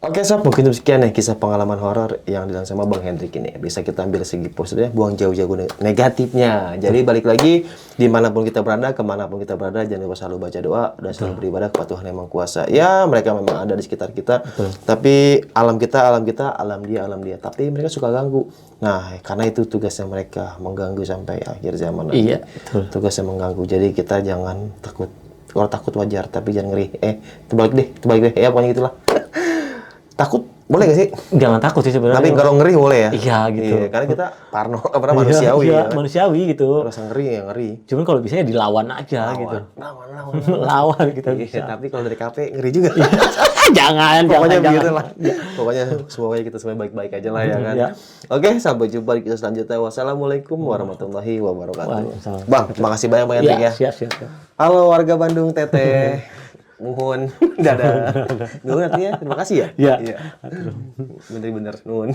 Oke sob, mungkin sekian ya kisah pengalaman horor yang dialami sama Bang Hendrik ini. Bisa kita ambil segi positifnya, buang jauh-jauh negatifnya. Jadi balik lagi, dimanapun kita berada, kemanapun kita berada, jangan lupa selalu baca doa dan selalu beribadah kepada Tuhan yang Maha Kuasa. Ya, mereka memang ada di sekitar kita, tapi alam dia, alam dia. Tapi mereka suka ganggu. Nah, karena itu tugasnya mereka, mengganggu sampai akhir zaman nanti. Iya, betul. Tugasnya mengganggu. Jadi kita jangan takut. Kalau takut wajar, tapi jangan ngeri. Terbalik deh. Ya, pokoknya gitulah. Takut boleh gak sih? Jangan takut sih sebenarnya. Tapi kalau ngeri boleh ya? Iya gitu. Iya, karena kita parno, manusiawi iya, ya. manusiawi gitu. Rasa ngeri ya ngeri. Cuman kalau bisa ya dilawan aja gitu. Lawan kita bisa. Tapi kalau dari KP ngeri juga. jangan. Pokoknya begitu lah. Pokoknya semoga kita semua baik-baik aja lah ya kan. Ya. Oke, sampai jumpa di kisah selanjutnya. Wassalamualaikum warahmatullahi wabarakatuh. Waalaikumsalam. Bang, terima kasih banyak Bang Hendrik ya. Siap. Halo warga Bandung, Teteh. Nuhun. Dadah. Nuhun artinya terima kasih ya? Iya. Bener-bener nuhun.